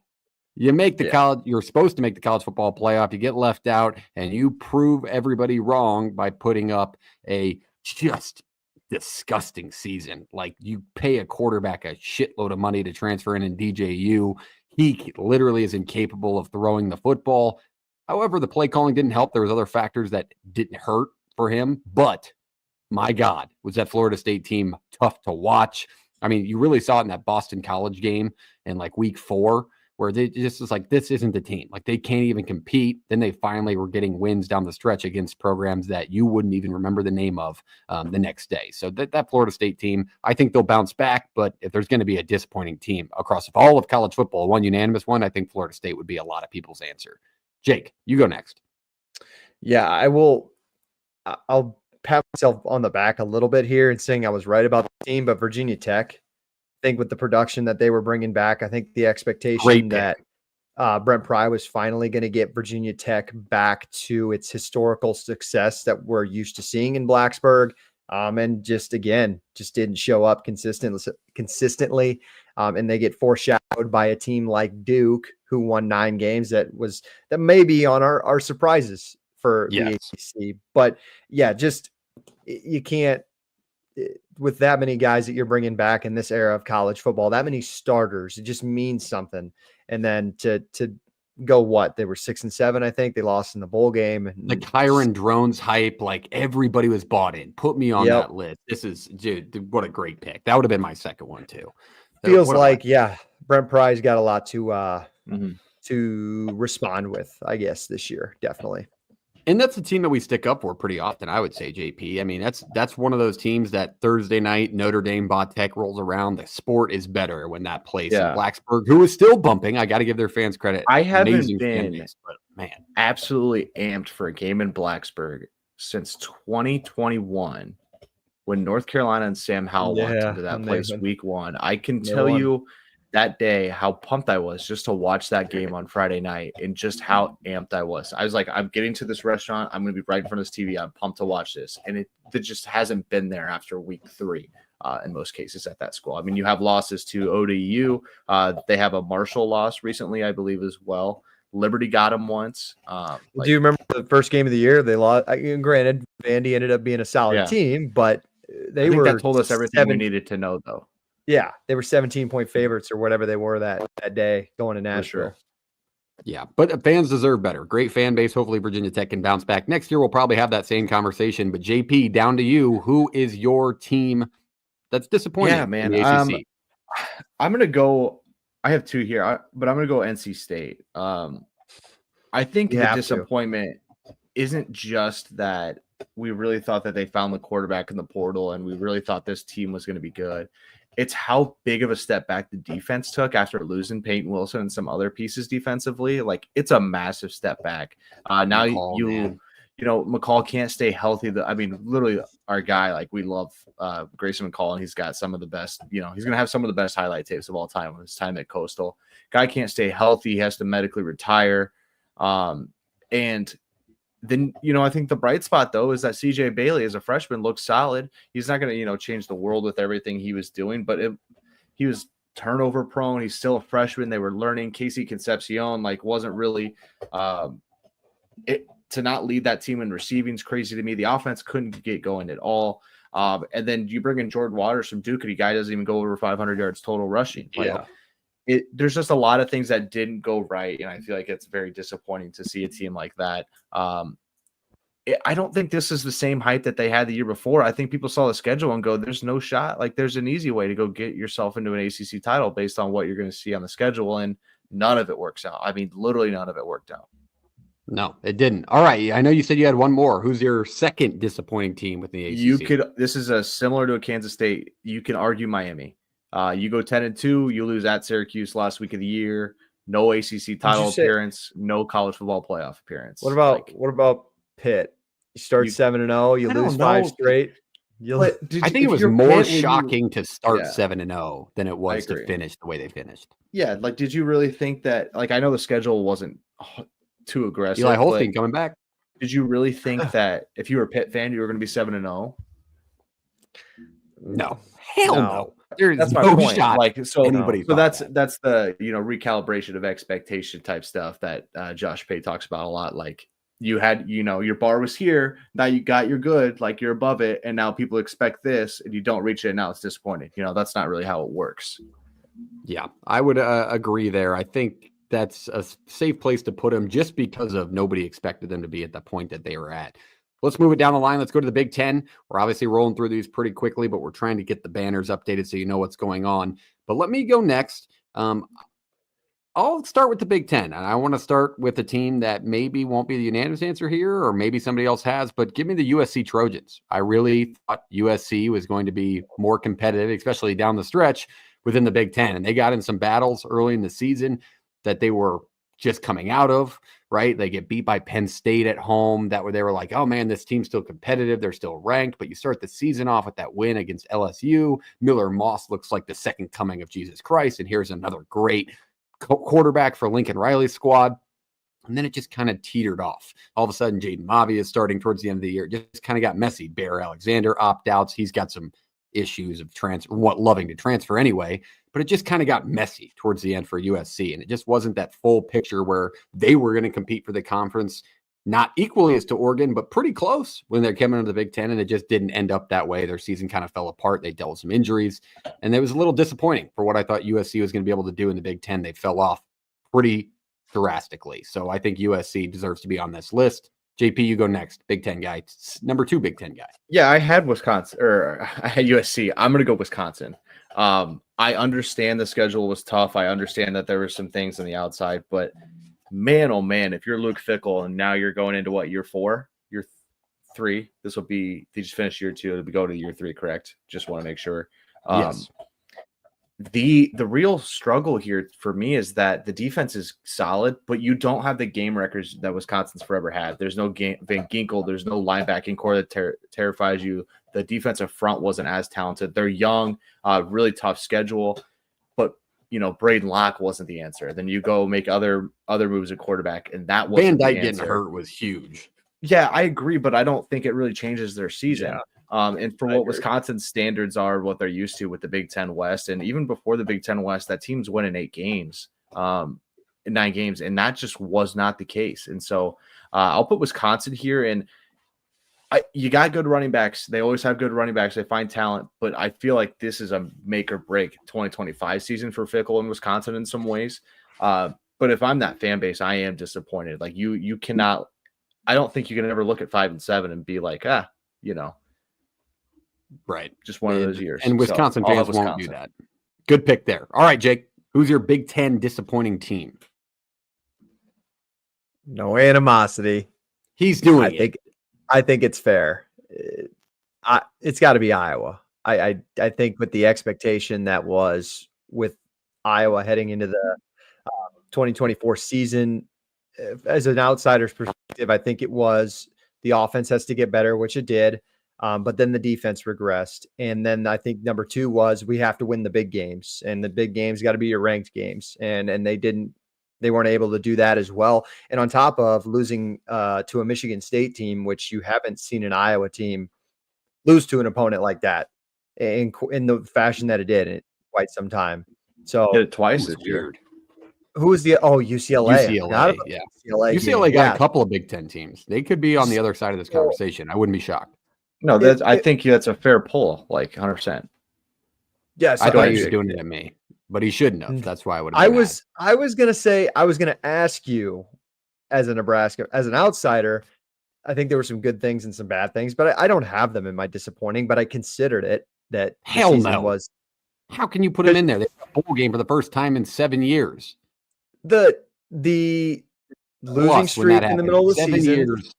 You make the college, you're supposed to make the college football playoff. You get left out and you prove everybody wrong by putting up a just disgusting season. Like you pay a quarterback a shitload of money to transfer in DJU. He literally is incapable of throwing the football. However, the play calling didn't help. There was other factors that didn't hurt for him, but my God, was that Florida State team tough to watch. I mean, you really saw it in that Boston College game in like week 4, where they just was like, this isn't the team. Like they can't even compete. Then they finally were getting wins down the stretch against programs that you wouldn't even remember the name of the next day. So that Florida State team, I think they'll bounce back. But if there's going to be a disappointing team across all of college football, one unanimous one, I think Florida State would be a lot of people's answer. Jake, you go next. Yeah, I will. I'll pat myself on the back a little bit here and saying I was right about the team, but Virginia Tech, I think with the production that they were bringing back, I think the expectation that Brent Pry was finally going to get Virginia Tech back to its historical success that we're used to seeing in Blacksburg, and just didn't show up consistently, and they get foreshadowed by a team like Duke, who won 9 games. That may be on our surprises for the ACC. But yeah, just you can't, with that many guys that you're bringing back in this era of college football, that many starters, it just means something. And then to go they were 6-7, I think they lost in the bowl game. The Kyron Drones hype, like everybody was bought in. Put me on that list. This is, dude, what a great pick. That would have been my second one too. Feels like, Brent Pry's got a lot to respond with, I guess, this year, definitely. And that's a team that we stick up for pretty often, I would say, JP. I mean, that's one of those teams that Thursday night, Notre Dame, Tech rolls around. The sport is better when that plays in Blacksburg, who is still bumping. I got to give their fans credit. I haven't been but man, absolutely amped for a game in Blacksburg since 2021 when North Carolina and Sam Howell walked into that place week 1. I can tell you that day how pumped I was just to watch that game on Friday night and just how amped I was. I was like, I'm getting to this restaurant. I'm going to be right in front of this TV. I'm pumped to watch this. And it just hasn't been there after week 3 in most cases at that school. I mean, you have losses to ODU. They have a Marshall loss recently, I believe, as well. Liberty got them once. Do you remember the first game of the year? They lost. Granted, Vandy ended up being a solid team, but I think that told us everything we needed to know, though. Yeah, they were 17-point favorites or whatever they were that day going to Nashville. Sure. Yeah, but fans deserve better. Great fan base. Hopefully Virginia Tech can bounce back. Next year, we'll probably have that same conversation. But JP, down to you. Who is your team that's disappointing? Yeah, man. In the ACC? I'm going to go – I have 2 here, but I'm going to go NC State. I think the disappointment isn't just that we really thought that they found the quarterback in the portal and we really thought this team was going to be good. It's how big of a step back the defense took after losing Peyton Wilson and some other pieces defensively. Like, it's a massitive step back. Now McCall can't stay healthy. I mean, literally our guy, like, we love Grayson McCall, and he's got some of the best, he's going to have some of the best highlight tapes of all time with his time at Coastal. Guy can't stay healthy. He has to medically retire. And then, I think the bright spot, though, is that CJ Bailey as a freshman looks solid. He's not going to, change the world with everything he was doing, but he was turnover prone. He's still a freshman. They were learning. Casey Concepcion, wasn't really to not lead that team in receiving is crazy to me. The offense couldn't get going at all. And then you bring in Jordan Waters from Duke, and the guy doesn't even go over 500 yards total rushing. Like, there's just a lot of things that didn't go right, and I feel like it's very disappointing to see a team like that. I don't think this is the same height that they had the year before. I think people saw the schedule and go, there's no shot. Like, there's an easy way to go get yourself into an ACC title based on what you're going to see on the schedule, and none of it works out. I mean, literally none of it worked out. No, it didn't. All right. I know you said you had one more. Who's your second disappointing team with the ACC? This is similar to a Kansas State. You can argue Miami. You go 10-2, you lose at Syracuse last week of the year. No ACC title appearance, no college football playoff appearance. What about Pitt? You start 7-0, you lose 5 straight. I think it was more shocking to start 7-0 than it was to finish the way they finished. Yeah, like, did you really think that? Like, I know the schedule wasn't too aggressive. Eli Holstein coming back. Did you really think that if you were a Pitt fan, you were going to be 7-0? No, hell no. That's my point. Shot like, so anybody. So that's the recalibration of expectation type stuff that Josh Pay talks about a lot. Like, you had, your bar was here. Now you got your good, like, you're above it, and now people expect this, and you don't reach it. And now it's disappointing. That's not really how it works. Yeah, I would agree there. I think that's a safe place to put them just because of nobody expected them to be at the point that they were at. Let's move it down the line. Let's go to the Big Ten. We're obviously rolling through these pretty quickly, but we're trying to get the banners updated so you know what's going on. But let me go next. I'll start with the Big Ten, and I want to start with a team that maybe won't be the unanimous answer here, or maybe somebody else has, but give me the USC Trojans. I really thought USC was going to be more competitive, especially down the stretch within the Big Ten, and they got in some battles early in the season that they were just coming out of, right? They get beat by Penn State at home. They were like, oh man, this team's still competitive. They're still ranked, but you start the season off with that win against LSU. Miller Moss looks like the second coming of Jesus Christ. And here's another great quarterback for Lincoln Riley's squad. And then it just kind of teetered off. All of a sudden, Jaden Mavi is starting towards the end of the year. It just kind of got messy. Bear Alexander opt-outs. He's got some issues of loving to transfer anyway, but it just kind of got messy towards the end for USC. And it just wasn't that full picture where they were going to compete for the conference, not equally as to Oregon, but pretty close when they're coming into the Big Ten. And it just didn't end up that way. Their season kind of fell apart. They dealt with some injuries, and it was a little disappointing for what I thought USC was going to be able to do in the Big Ten. They fell off pretty drastically. So I think USC deserves to be on this list. JP, you go next. Big Ten guy, number 2 Big Ten guy. Yeah, I had Wisconsin, or I had USC. I'm going to go Wisconsin. I understand the schedule was tough. I understand that there were some things on the outside, but man, oh man, if you're Luke Fickell and now you're going into what, year 4, year 3, this will be, they just finished year 2, it'll be go to year 3, correct? Just want to make sure. Yes. The real struggle here for me is that the defense is solid, but you don't have the game records that Wisconsin's forever had. There's no Van Ginkel. There's no linebacking core that terrifies you. The defensive front wasn't as talented. They're young, really tough schedule, but Braden Locke wasn't the answer. Then you go make other moves at quarterback, and that wasn't Van Dyke the answer. getting hurt was huge. Yeah, I agree, but I don't think it really changes their season. Yeah. And for what Wisconsin's standards are, what they're used to with the Big Ten West, and even before the Big Ten West, that team's winning 9 games, and that just was not the case. And so I'll put Wisconsin here, and you got good running backs. They always have good running backs. They find talent, but I feel like this is a make or break 2025 season for Fickell in Wisconsin in some ways. But if I'm that fan base, I am disappointed. Like you cannot. I don't think you can ever look at 5-7 and be like, right, just one of those years. And Wisconsin fans won't do that. Good pick there. All right, Jake, who's your Big Ten disappointing team? No animosity. He's doing it. I think it's fair. It's got to be Iowa. I think with the expectation that was with Iowa heading into the 2024 season, as an outsider's perspective, I think it was the offense has to get better, which it did. But then the defense regressed. And then I think number 2 was we have to win the big games, and the big games got to be your ranked games. And they weren't able to do that as well. And on top of losing to a Michigan State team, which you haven't seen an Iowa team lose to an opponent like that in the fashion that it did in quite some time. So did it twice this year. Who was the UCLA? I forgot UCLA, about yeah. the UCLA UCLA game. got Yeah. a couple of Big Ten teams. They could be on the other side of this conversation. I wouldn't be shocked. No, I think that's a fair pull, like 100%. Yeah, I so thought he was doing it at me, but he shouldn't have. That's why I would have been mad. I was gonna ask you as an outsider. I think there were some good things and some bad things, but I don't have them in my disappointing, but I considered it that the Hell season no. was How can you put him in there? They had a bowl game for the first time in 7 years. the losing streak in the middle of the 7 season. years.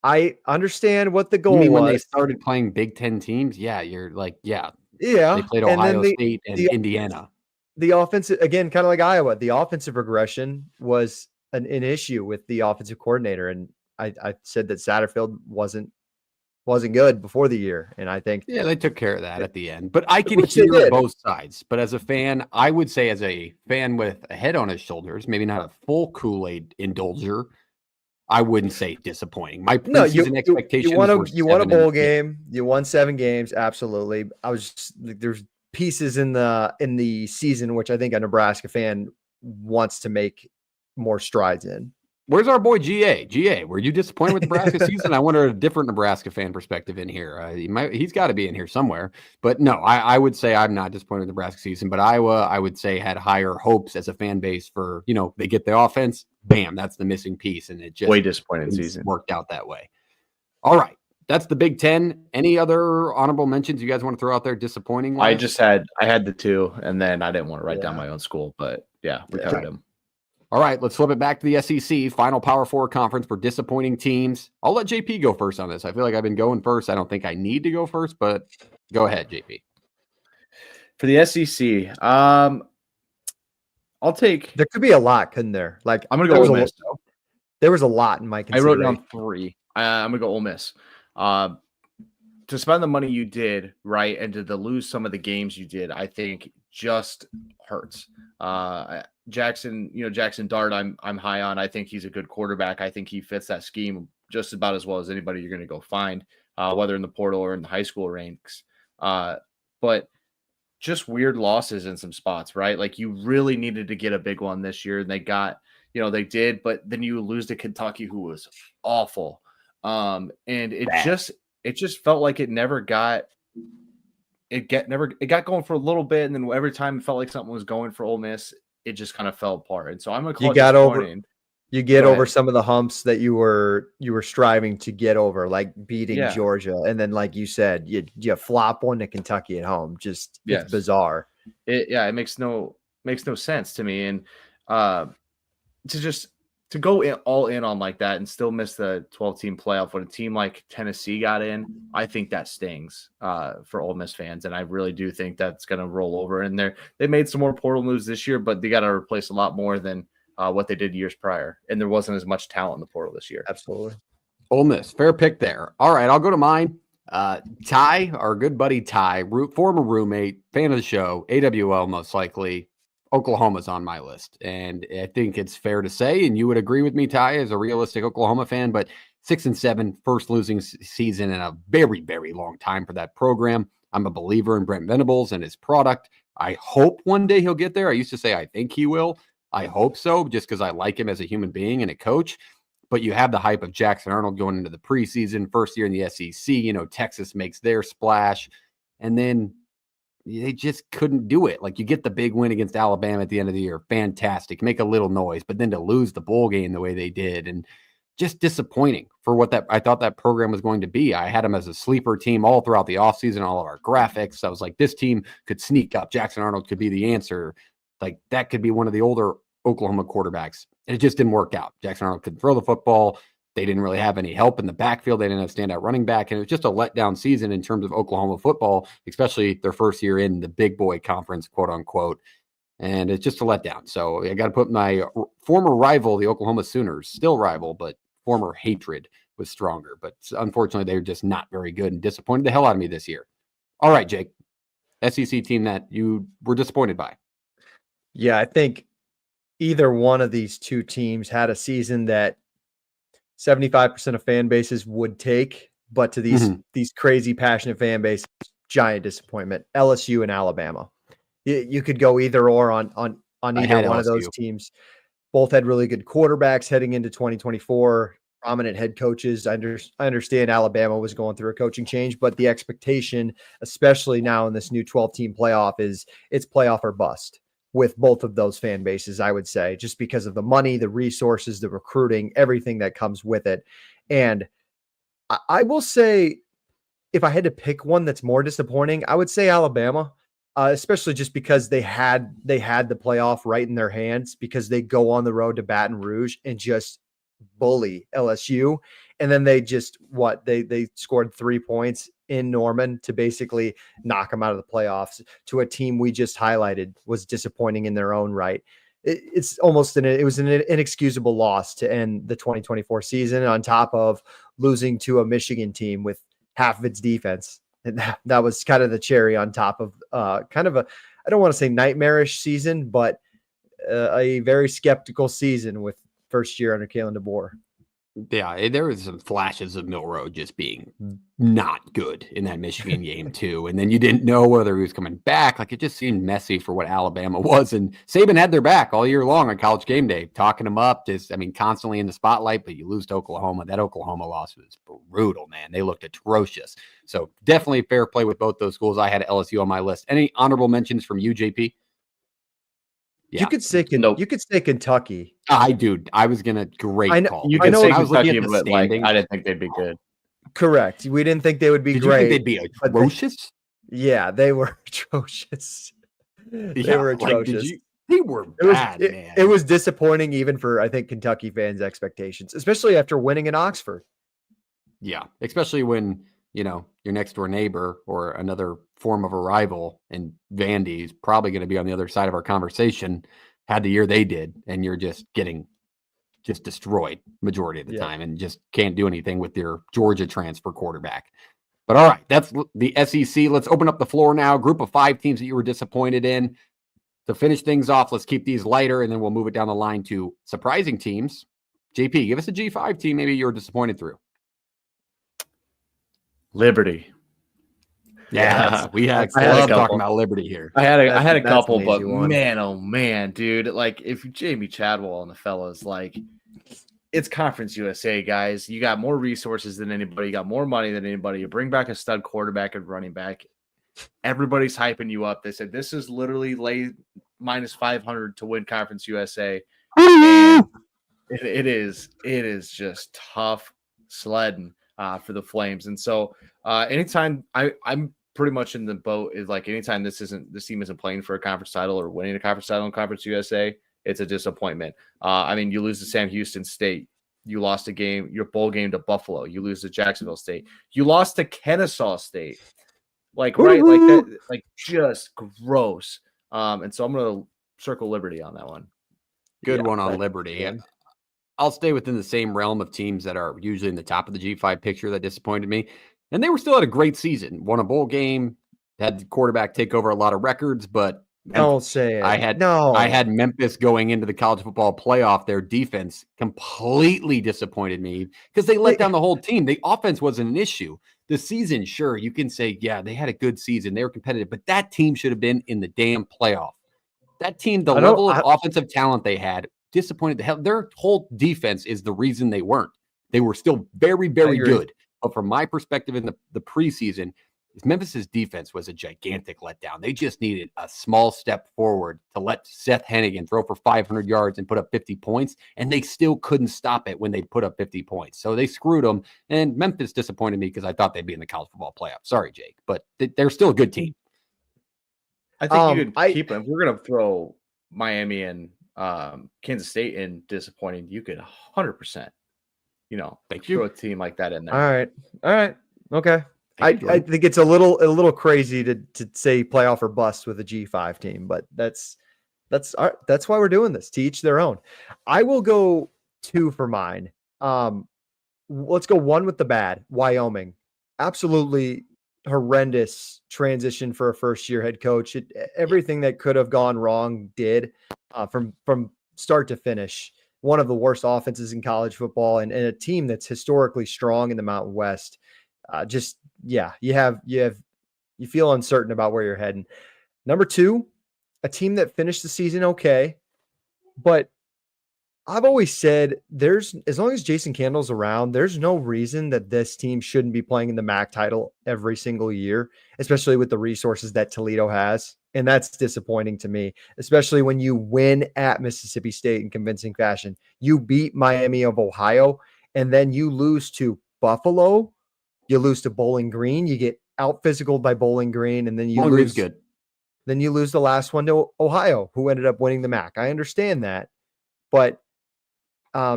I understand what the You goal mean when they was. started playing Big Ten teams? Yeah, you're like, yeah. Yeah. They played and then Ohio State and Indiana. The offensive, again, kind of like Iowa, the offensive regression was an issue with the offensive coordinator. And I said that Satterfield wasn't good before the year. And I think they took care of that at the end. But I can Which they hear did. both sides. But as a fan, I would say as a fan with a head on his shoulders, maybe not a full Kool-Aid indulger, I wouldn't say disappointing. My preseason expectations you were won a 7 bowl and 6. game. You won 7 games. Absolutely. There's pieces in the season which I think a Nebraska fan wants to make more strides in. Where's our boy GA? GA, were you disappointed with Nebraska season? I wonder a different Nebraska fan perspective in here. He's got to be in here somewhere. But no, I would say I'm not disappointed with Nebraska season. But Iowa, I would say, had higher hopes as a fan base for, they get the offense. Bam, that's the missing piece. And it just way disappointed season worked out that way. All right. That's the Big Ten. Any other honorable mentions you guys want to throw out there? Disappointing? I had the 2, and then I didn't want to write down my own school, but we covered them. All right, let's flip it back to the SEC, final Power 4 conference for disappointing teams. I'll let JP go first on this. I feel like I've been going first. I don't think I need to go first, but go ahead, JP. For the SEC, I'll take. There could be a lot, couldn't there? Like I'm gonna go Ole Miss. There was a lot in my consideration. I wrote down 3. I'm gonna go Ole Miss. To spend the money you did, right, and to lose some of the games you did, I think just hurts. Jackson Dart, I'm high on. I think he's a good quarterback. I think he fits that scheme just about as well as anybody you're going to go find, whether in the portal or in the high school ranks. But just weird losses in some spots, right? Like you really needed to get a big one this year, and they got, they did, but then you lose to Kentucky, who was awful. And it just felt like it never got. It got going for a little bit, and then every time it felt like something was going for Ole Miss, it just kind of fell apart. And so I'm gonna call you get over some of the humps that you were striving to get over, like beating Georgia, and then like you said, you flop one to Kentucky at home. Just it's bizarre. It makes no sense to me, and to go all in on like that and still miss the 12-team playoff when a team like Tennessee got in, I think that stings for Ole Miss fans. And I really do think that's going to roll over. And they made some more portal moves this year, but they got to replace a lot more than what they did years prior. And there wasn't as much talent in the portal this year. Absolutely. Ole Miss, fair pick there. All right, I'll go to mine. Ty, our good buddy Ty, former roommate, fan of the show, AWL most likely. Oklahoma's on my list, and I think it's fair to say, and you would agree with me, Ty, as a realistic Oklahoma fan, but 6-7, first losing season in a very, very long time for that program. I'm a believer in Brent Venables and his product. I hope one day he'll get there. I used to say I think he will. I hope so, just because I like him as a human being and a coach. But you have the hype of Jackson Arnold going into the preseason, first year in the SEC. Texas makes their splash, and then they just couldn't do it. Like you get the big win against Alabama at the end of the year. Fantastic. Make a little noise, but then to lose the bowl game the way they did and just disappointing for what I thought that program was going to be. I had them as a sleeper team all throughout the offseason, all of our graphics. I was like, this team could sneak up. Jackson Arnold could be the answer. Like that could be one of the older Oklahoma quarterbacks. And it just didn't work out. Jackson Arnold couldn't throw the football. They didn't really have any help in the backfield. They didn't have standout running back. And it was just a letdown season in terms of Oklahoma football, especially their first year in the big boy conference, quote unquote. And it's just a letdown. So I got to put my former rival, the Oklahoma Sooners, still rival, but former hatred was stronger. But unfortunately, they're just not very good and disappointed the hell out of me this year. All right, Jake, SEC team that you were disappointed by. Yeah, I think either one of these two teams had a season that 75% of fan bases would take, but to these crazy passionate fan bases, giant disappointment. LSU and Alabama. You could go either or on on I either had one of those LSU. teams. Both had really good quarterbacks heading into 2024, prominent head coaches. I understand Alabama was going through a coaching change, but the expectation, especially now in this new 12-team playoff, is it's playoff or bust with both of those fan bases, I would say, just because of the money, the resources, the recruiting, everything that comes with it. And I will say, if I had to pick one that's more disappointing, I would say Alabama, especially just because they had the playoff right in their hands, because they go on the road to Baton Rouge and just bully LSU, and then they just they scored 3 points in Norman to basically knock them out of the playoffs to a team we just highlighted was disappointing in their own right. It's almost it was an inexcusable loss to end the 2024 season, on top of losing to a Michigan team with half of its defense. And that was kind of the cherry on top of kind of a, I don't want to say nightmarish season, but a very skeptical season with first year under Kalen DeBoer. Yeah, there was some flashes of Milroe just being not good in that Michigan game too. And then you didn't know whether he was coming back. Like, it just seemed messy for what Alabama was. And Saban had their back all year long on College Game Day, talking them up, constantly in the spotlight, but you lose to Oklahoma. That Oklahoma loss was brutal, man. They looked atrocious. So definitely fair play with both those schools. I had LSU on my list. Any honorable mentions from you, JP? Yeah. You could say Kentucky. I was gonna call. You could say Kentucky, but I didn't think they'd be good. Correct. We didn't think they would be great. You think they'd be atrocious? Yeah, they were atrocious. They were atrocious. They were bad, man. It was disappointing even for, I think, Kentucky fans' expectations, especially after winning in Oxford. Yeah, especially when, your next door neighbor or another form of a rival, and Vandy's probably going to be on the other side of our conversation, had the year they did, and you're just getting destroyed majority of the time and just can't do anything with your Georgia transfer quarterback. But all right, that's the SEC. Let's open up the floor now. Group of 5 teams that you were disappointed in. To finish things off, let's keep these lighter, and then we'll move it down the line to surprising teams. JP, give us a G5 team maybe you were disappointed through. Liberty. Yeah, we had talking about Liberty here. I had a couple, but man, oh man, dude! Like, if Jamie Chadwell and the fellas, like, it's Conference USA, guys. You got more resources than anybody. You got more money than anybody. You bring back a stud quarterback and running back. Everybody's hyping you up. They said this is literally lay minus 500 to win Conference USA. And it is just tough sledding for the Flames. And so anytime I'm pretty much in the boat is like, anytime this team isn't playing for a conference title or winning a conference title in Conference USA, it's a disappointment. You lose to Sam Houston State. You lost your bowl game to Buffalo. You lose to Jacksonville State. You lost to Kennesaw State. Like, right, like that, like, just gross. And so I'm going to circle Liberty on that one. Good one on Liberty. Yeah. I'll stay within the same realm of teams that are usually in the top of the G5 picture that disappointed me. And they were still at a great season. Won a bowl game, had the quarterback take over a lot of records, but don't say it. I had Memphis going into the college football playoff. Their defense completely disappointed me because they let down the whole team. The offense wasn't an issue. The season, sure, you can say, yeah, they had a good season. They were competitive, but that team should have been in the damn playoff. That team, the level of offensive talent they had, disappointed the hell. Their whole defense is the reason they weren't. They were still very, very good. But from my perspective in the preseason, Memphis's defense was a gigantic letdown. They just needed a small step forward to let Seth Hennigan throw for 500 yards and put up 50 points, and they still couldn't stop it when they put up 50 points. So they screwed them, and Memphis disappointed me because I thought they'd be in the college football playoff. Sorry, Jake, but they're still a good team. I think you could keep them. If we're going to throw Miami and Kansas State in disappointing, you could 100%, throw a team like that in there. All right. Okay. I think it's a little crazy to say playoff or bust with a G5 team, but that's why we're doing this, to each their own. I will go 2 for mine. Let's go 1 with the bad. Wyoming, absolutely horrendous transition for a first-year head coach. Everything that could have gone wrong did, from start to finish. One of the worst offenses in college football, and a team that's historically strong in the Mountain West. You feel uncertain about where you're heading. Number 2, a team that finished the season okay, but I've always said as long as Jason Candle's around, there's no reason that this team shouldn't be playing in the MAC title every single year, especially with the resources that Toledo has. And that's disappointing to me, especially when you win at Mississippi State in convincing fashion. You beat Miami of Ohio, and then you lose to Buffalo. You lose to Bowling Green. You get out physicaled by Bowling Green, and then you Bowling Green's lose. good. Then you lose the last one to Ohio, who ended up winning the MAC. I understand that, but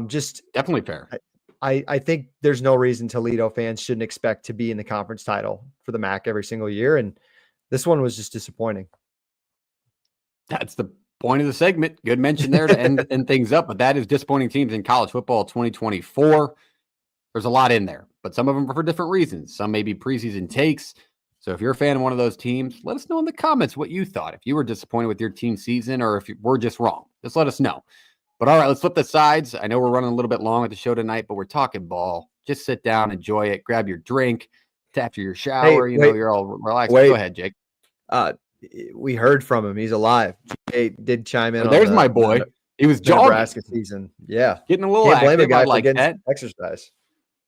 just Definitely fair. I think there's no reason Toledo fans shouldn't expect to be in the conference title for the MAC every single year. And this one was just disappointing. That's the point of the segment. Good mention there to end things up. But that is disappointing teams in college football 2024. There's a lot in there, but some of them are for different reasons. Some may be preseason takes. So if you're a fan of one of those teams, let us know in the comments what you thought. If you were disappointed with your team season or if we're just wrong, just let us know. But all right, let's flip the sides. I know we're running a little bit long at the show tonight, but we're talking ball. Just sit down, enjoy it, grab your drink, after your shower. You're all relaxed. Go ahead, Jake. We heard from him. He's alive. He did chime in. There's my boy. He was jogging. Nebraska season. Yeah. Getting a little active. Blame a guy like for that. Exercise.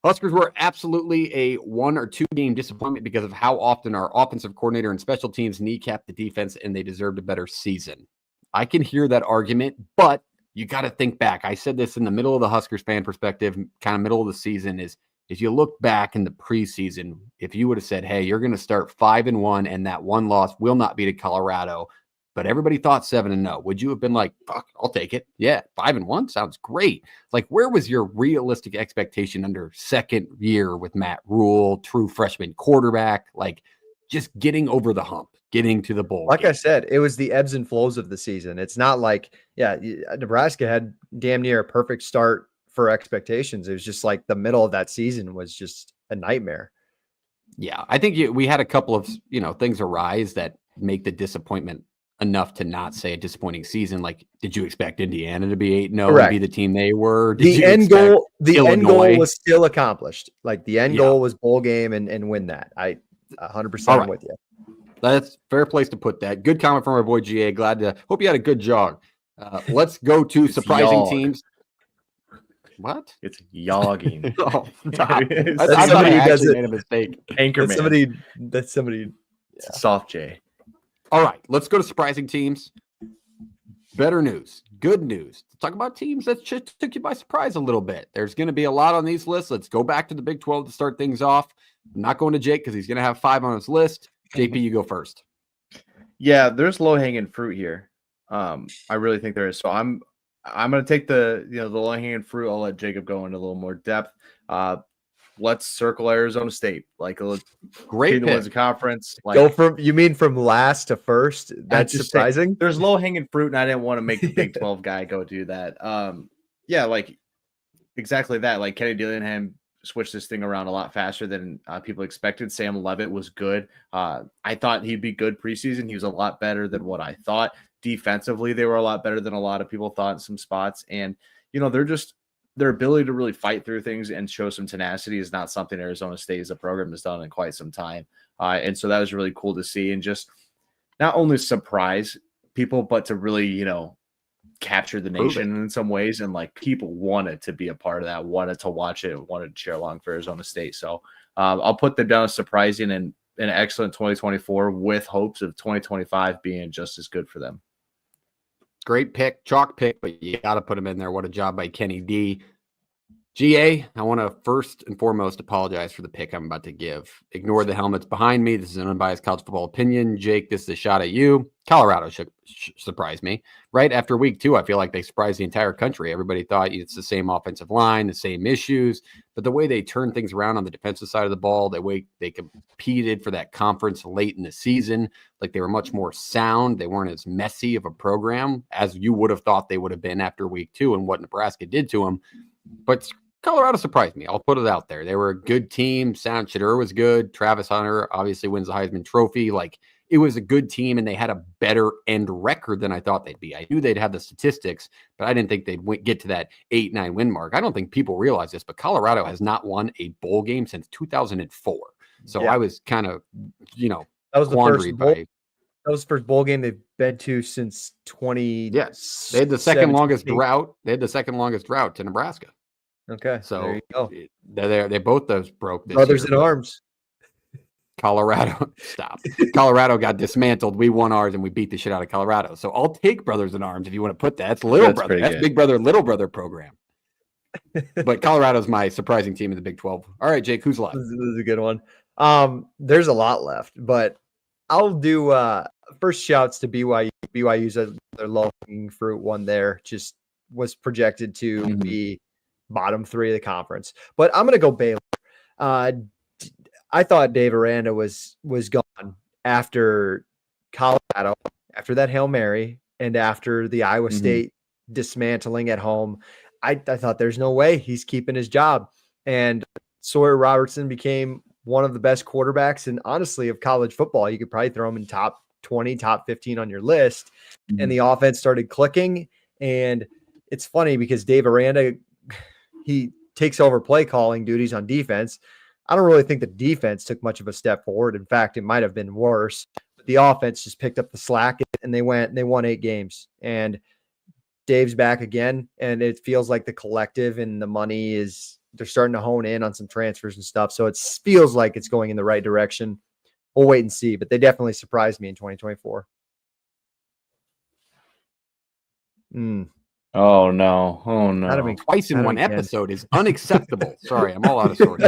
Huskers were absolutely a 1 or 2 game disappointment because of how often our offensive coordinator and special teams kneecapped the defense, and they deserved a better season. I can hear that argument, but you got to think back. I said this in the middle of the Huskers fan perspective, kind of middle of the season, is if you look back in the preseason, if you would have said, hey, you're going to start 5-1 and that one loss will not be to Colorado, but everybody thought 7-0, would you have been like, fuck, I'll take it? Yeah, 5-1 sounds great. Like, where was your realistic expectation under second year with Matt Rule, true freshman quarterback, like just getting over the hump? Getting to the bowl. Like I said, it was the ebbs and flows of the season. It's not like, Nebraska had damn near a perfect start for expectations. It was just like the middle of that season was just a nightmare. Yeah, I think we had a couple of, things arise that make the disappointment enough to not say a disappointing season. Like, did you expect Indiana to be 8-0 to be the team they were? The end goal was still accomplished. Like the end goal was bowl game and win that. I 100% with you. That's a fair place to put that. Good comment from our boy GA. Hope you had a good jog. Let's go to surprising teams. What? It's yogging. Oh, stop. I thought I actually made a mistake. Anchorman. That's somebody. Yeah. Soft J. All right, let's go to surprising teams. Better news. Good news. Let's talk about teams that just took you by surprise a little bit. There's going to be a lot on these lists. Let's go back to the Big 12 to start things off. I'm not going to Jake because he's going to have 5 on his list. JP, you go first. Yeah, there's low-hanging fruit here. I really think there is. So I'm going to take the low-hanging fruit. I'll let Jacob go into a little more depth. Let's circle Arizona State. Like a great wins a conference. Like, go from last to first. That's surprising. There's low-hanging fruit, and I didn't want to make the Big 12 guy go do that. Yeah, like exactly that. Like Kenny Dillingham switched this thing around a lot faster than people expected. Sam Leavitt was good. I thought he'd be good preseason. He was a lot better than what I thought. Defensively, they were a lot better than a lot of people thought in some spots. And, their ability to really fight through things and show some tenacity is not something Arizona State as a program has done in quite some time. And so that was really cool to see and just not only surprise people, but to really, capture the nation in some ways. And like people wanted to be a part of that, wanted to watch it, wanted to cheer along for Arizona State. So I'll put them down as surprising and an excellent 2024 with hopes of 2025 being just as good for them. Great pick, chalk pick, but you got to put him in there. What a job by Kenny D. GA, I want to first and foremost apologize for the pick I'm about to give. Ignore the helmets behind me. This is an unbiased college football opinion. Jake, this is a shot at you. Colorado should surprise me. Right after week 2, I feel like they surprised the entire country. Everybody thought it's the same offensive line, the same issues, but the way they turned things around on the defensive side of the ball, the way they competed for that conference late in the season, like they were much more sound. They weren't as messy of a program as you would have thought they would have been after week 2 and what Nebraska did to them. But Colorado surprised me. I'll put it out there. They were a good team. Sam Shadur was good. Travis Hunter obviously wins the Heisman Trophy. Like, it was a good team, and they had a better end record than I thought they'd be. I knew they'd have the statistics, but I didn't think they'd get to that 8-9 win mark. I don't think people realize this, but Colorado has not won a bowl game since 2004. So I was kind of, that was the That was the first bowl game they've been to since 20. Yes, they had the second longest drought. They had the second longest drought to Nebraska. Okay, So there you go. They both those broke this Brothers year. in arms. Colorado, stop. Colorado got dismantled. We won ours and we beat the shit out of Colorado. So I'll take Brothers in Arms if you want to put that. That's little brother. pretty That's good. big brother, little brother program. But Colorado's my surprising team in the Big 12. All right, Jake, who's left? This is a good one. There's a lot left, but I'll do first shouts to BYU. BYU's their low-hanging fruit one there. Just was projected to be bottom 3 of the conference. But I'm gonna go Baylor. I thought Dave Aranda was gone after Colorado, after that Hail Mary, and after the Iowa State dismantling at home. I thought there's no way he's keeping his job. And Sawyer Robertson became one of the best quarterbacks, and honestly, of college football. You could probably throw him in top 20, top 15 on your list. And the offense started clicking. And it's funny because Dave Aranda, he takes over play calling duties on defense. I don't really think the defense took much of a step forward. In fact, it might have been worse. But the offense just picked up the slack, and they won 8 games. And Dave's back again, and it feels like the collective and the money they're starting to hone in on some transfers and stuff. So it feels like it's going in the right direction. We'll wait and see, but they definitely surprised me in 2024. Oh no. Twice in one episode is unacceptable. Sorry, I'm all out of sorts.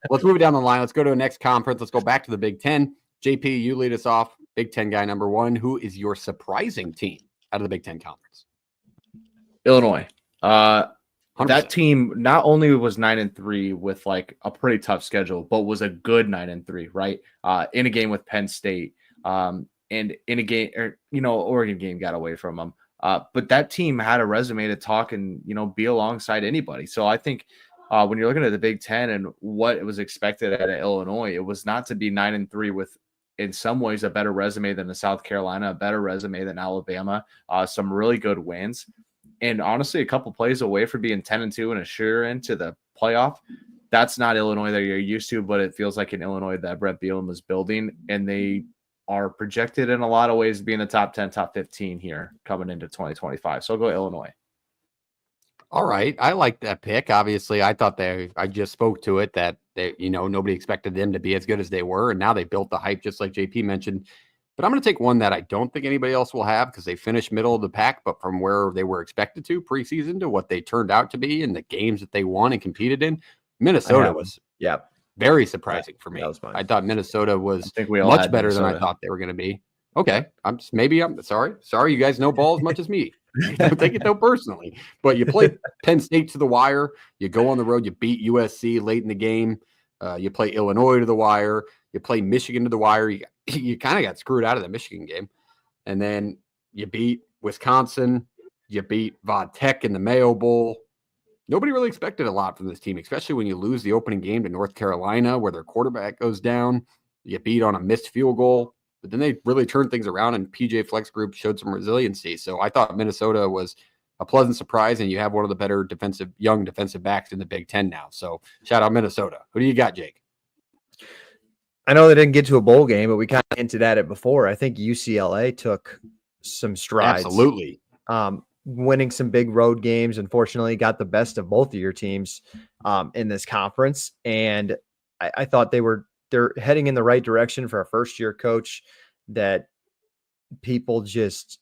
Let's move it down the line. Let's go to the next conference. Let's go back to the Big Ten. JP, you lead us off. Big Ten guy number 1. Who is your surprising team out of the Big Ten Conference? Illinois. 100%. That team not only was 9-3 with like a pretty tough schedule, but was a good 9-3, right? In a game with Penn State, and in a game, Oregon game got away from them. But that team had a resume to talk and, be alongside anybody. So I think when you're looking at the Big Ten and what it was expected at Illinois, it was not to be 9-3 with, in some ways, a better resume than the South Carolina, a better resume than Alabama, some really good wins. And honestly, a couple plays away from being 10-2 and a sure into the playoff. That's not Illinois that you're used to, but it feels like an Illinois that Brett Bielema was building, and they are projected in a lot of ways to be in the top 10, top 15 here coming into 2025. So I'll go Illinois. All right. I like that pick. Obviously, I thought I just spoke to it that nobody expected them to be as good as they were. And now they built the hype, just like JP mentioned. But I'm going to take one that I don't think anybody else will have because they finished middle of the pack, but from where they were expected to preseason to what they turned out to be and the games that they won and competed in, Minnesota was very surprising for me. I thought Minnesota was much better than I thought they were going to be. Okay. I'm sorry. Sorry, you guys know ball as much as me. Don't take it though personally. But you play Penn State to the wire. You go on the road. You beat USC late in the game. You play Illinois to the wire. You play Michigan to the wire. You kind of got screwed out of the Michigan game. And then you beat Wisconsin. You beat Va Tech in the Mayo Bowl. Nobody really expected a lot from this team, especially when you lose the opening game to North Carolina where their quarterback goes down. You beat on a missed field goal. But then they really turned things around, and PJ Flex Group showed some resiliency. So I thought Minnesota was a pleasant surprise, and you have one of the better young defensive backs in the Big Ten now. So shout out Minnesota. Who do you got, Jake? I know they didn't get to a bowl game, but we kind of hinted at it before. I think UCLA took some strides. Absolutely. Winning some big road games. Unfortunately, got the best of both of your teams in this conference. And I thought they're heading in the right direction for a first-year coach that people just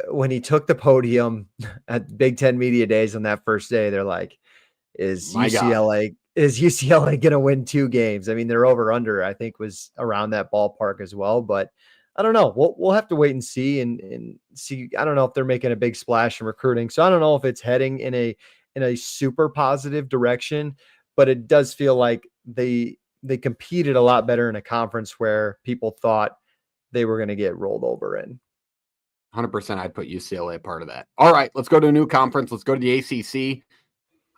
when he took the podium at Big Ten Media Days on that first day, they're like, is UCLA going to win 2 games? I mean, their over-under, I think, was around that ballpark as well. But I don't know. We'll have to wait and see and see. I don't know if they're making a big splash in recruiting. So I don't know if it's heading in a super positive direction, but it does feel like they competed a lot better in a conference where people thought they were going to get rolled over in. 100%. I'd put UCLA part of that. All right, let's go to a new conference. Let's go to the ACC.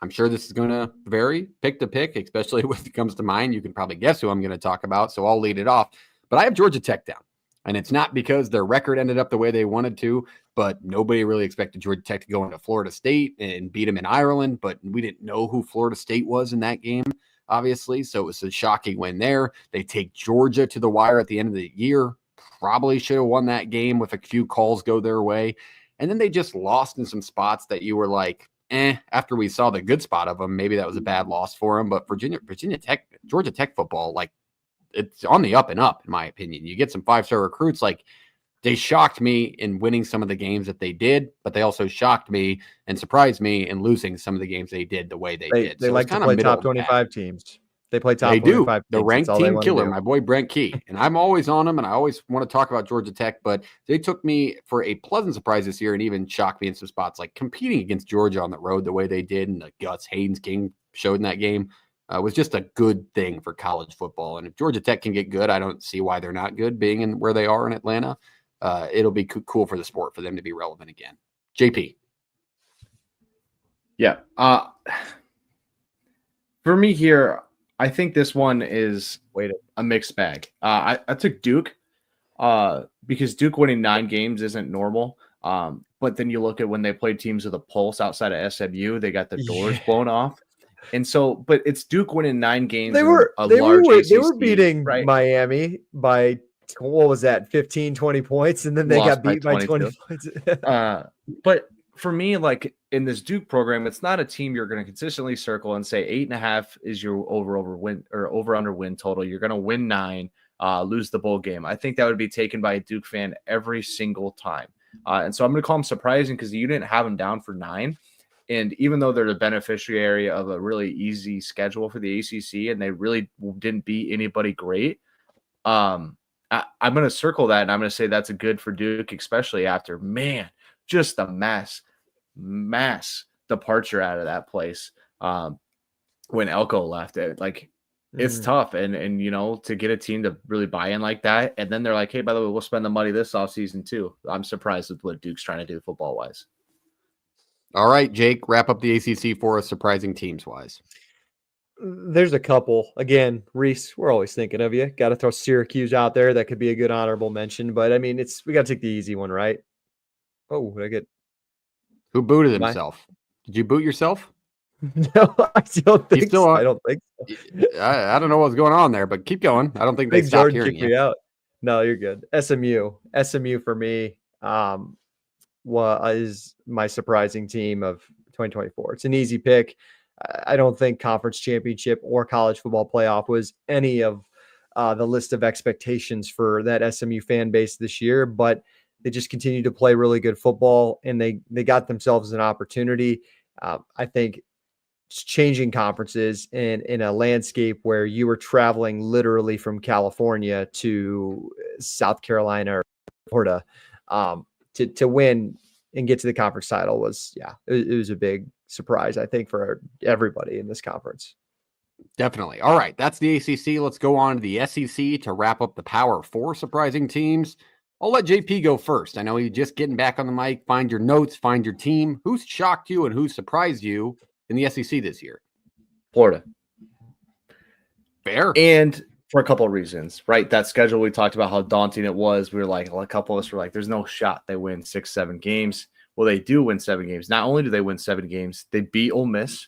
I'm sure this is going to vary pick to pick, especially when it comes to mine. You can probably guess who I'm going to talk about, so I'll lead it off. But I have Georgia Tech down, and it's not because their record ended up the way they wanted to, but nobody really expected Georgia Tech to go into Florida State and beat them in Ireland, but we didn't know who Florida State was in that game, obviously, so it was a shocking win there. They take Georgia to the wire at the end of the year. probably should have won that game with a few calls go their way. And then they just lost in some spots that you were like, after we saw the good spot of them, maybe that was a bad loss for them. But Virginia Tech, Georgia Tech football, like, it's on the up and up, in my opinion. You get some 5-star recruits. Like, they shocked me in winning some of the games that they did, but they also shocked me and surprised me in losing some of the games they did the way they did. They so like to play top 25 teams. They play top they 25 do. The teams. ranked That's all they team wanna killer, do. my boy Brent Key. And I'm always on him, and I always want to talk about Georgia Tech, but they took me for a pleasant surprise this year and even shocked me in some spots, like competing against Georgia on the road the way they did, and the guts Haynes King showed in that game was just a good thing for college football. And if Georgia Tech can get good, I don't see why they're not good being in where they are in Atlanta. It'll be cool for the sport for them to be relevant again. JP. Yeah. For me here, I think this one is a mixed bag. I took Duke because Duke winning 9 games isn't normal. But then you look at when they played teams with a pulse outside of SMU, they got the doors blown off. And so, but it's Duke winning 9 games. They were ACC, beating right? Miami by, what was that, 15, 20 points, and then they got beat by 20 points. But for me, like in this Duke program, it's not a team you're going to consistently circle and say 8.5 is your over under win total. You're going to win 9, lose the bowl game. I think that would be taken by a Duke fan every single time. And so I'm going to call them surprising because you didn't have them down for 9. And even though they're the beneficiary of a really easy schedule for the ACC and they really didn't beat anybody great, I'm going to circle that and I'm going to say that's a good for Duke, especially after, just a mass departure out of that place when Elko left it. Like, it's tough. And you know, to get a team to really buy in like that. And then they're like, hey, by the way, we'll spend the money this offseason too. I'm surprised with what Duke's trying to do football wise. All right, Jake, wrap up the ACC for us, surprising teams wise. There's a couple. Again, Reese, we're always thinking of you. Got to throw Syracuse out there. That could be a good honorable mention. But I mean, we got to take the easy one, right? Oh, did I get who booted himself? Did you boot yourself? No, I don't think so. I don't think so. I don't know what's going on there, but keep going. I don't think they stopped hearing you. Me out. No, you're good. SMU for me is my surprising team of 2024. It's an easy pick. I don't think conference championship or college football playoff was any of the list of expectations for that SMU fan base this year, but they just continue to play really good football and they got themselves an opportunity. I think changing conferences in a landscape where you were traveling literally from California to South Carolina or Florida to win and get to the conference title was, it was a big surprise, I think, for everybody in this conference. Definitely. All right. That's the ACC. Let's go on to the SEC to wrap up the Power 4 surprising teams. I'll let JP go first. I know he's just getting back on the mic. Find your notes, find your team. Who's shocked you and who surprised you in the SEC this year? Florida. Fair. And for a couple of reasons, right? That schedule, we talked about how daunting it was. We were like, a couple of us were like, there's no shot they win 6-7 games. Well, they do win 7 games. Not only do they win 7 games, they beat Ole Miss,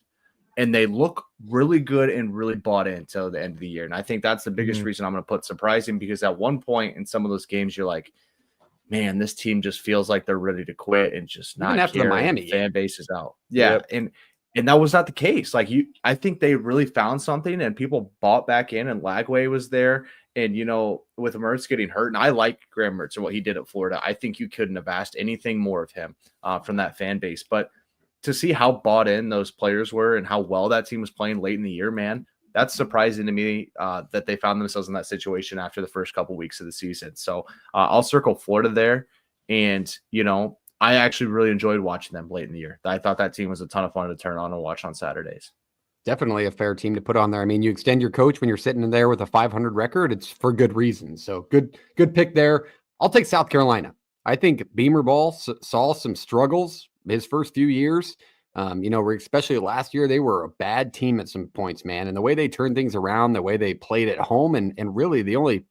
and they look really good and really bought in until the end of the year. And I think that's the biggest reason I'm going to put surprising, because at one point in some of those games, you're like, man, this team just feels like they're ready to quit and just not after the Miami fan base is out. Yeah. Yep. And that was not the case. Like I think they really found something and people bought back in, and Lagway was there. And, you know, with Mertz getting hurt, and I like Graham Mertz and what he did at Florida, I think you couldn't have asked anything more of him from that fan base. But to see how bought in those players were and how well that team was playing late in the year, man, that's surprising to me that they found themselves in that situation after the first couple weeks of the season. So I'll circle Florida there. And, you know, I actually really enjoyed watching them late in the year. I thought that team was a ton of fun to turn on and watch on Saturdays. Definitely a fair team to put on there. I mean, you extend your coach when you're sitting in there with a 500 record, it's for good reason. So good pick there. I'll take South Carolina. I think Beamer Ball saw some struggles his first few years. You know, especially last year, they were a bad team at some points, man. And the way they turned things around, the way they played at home, and really the only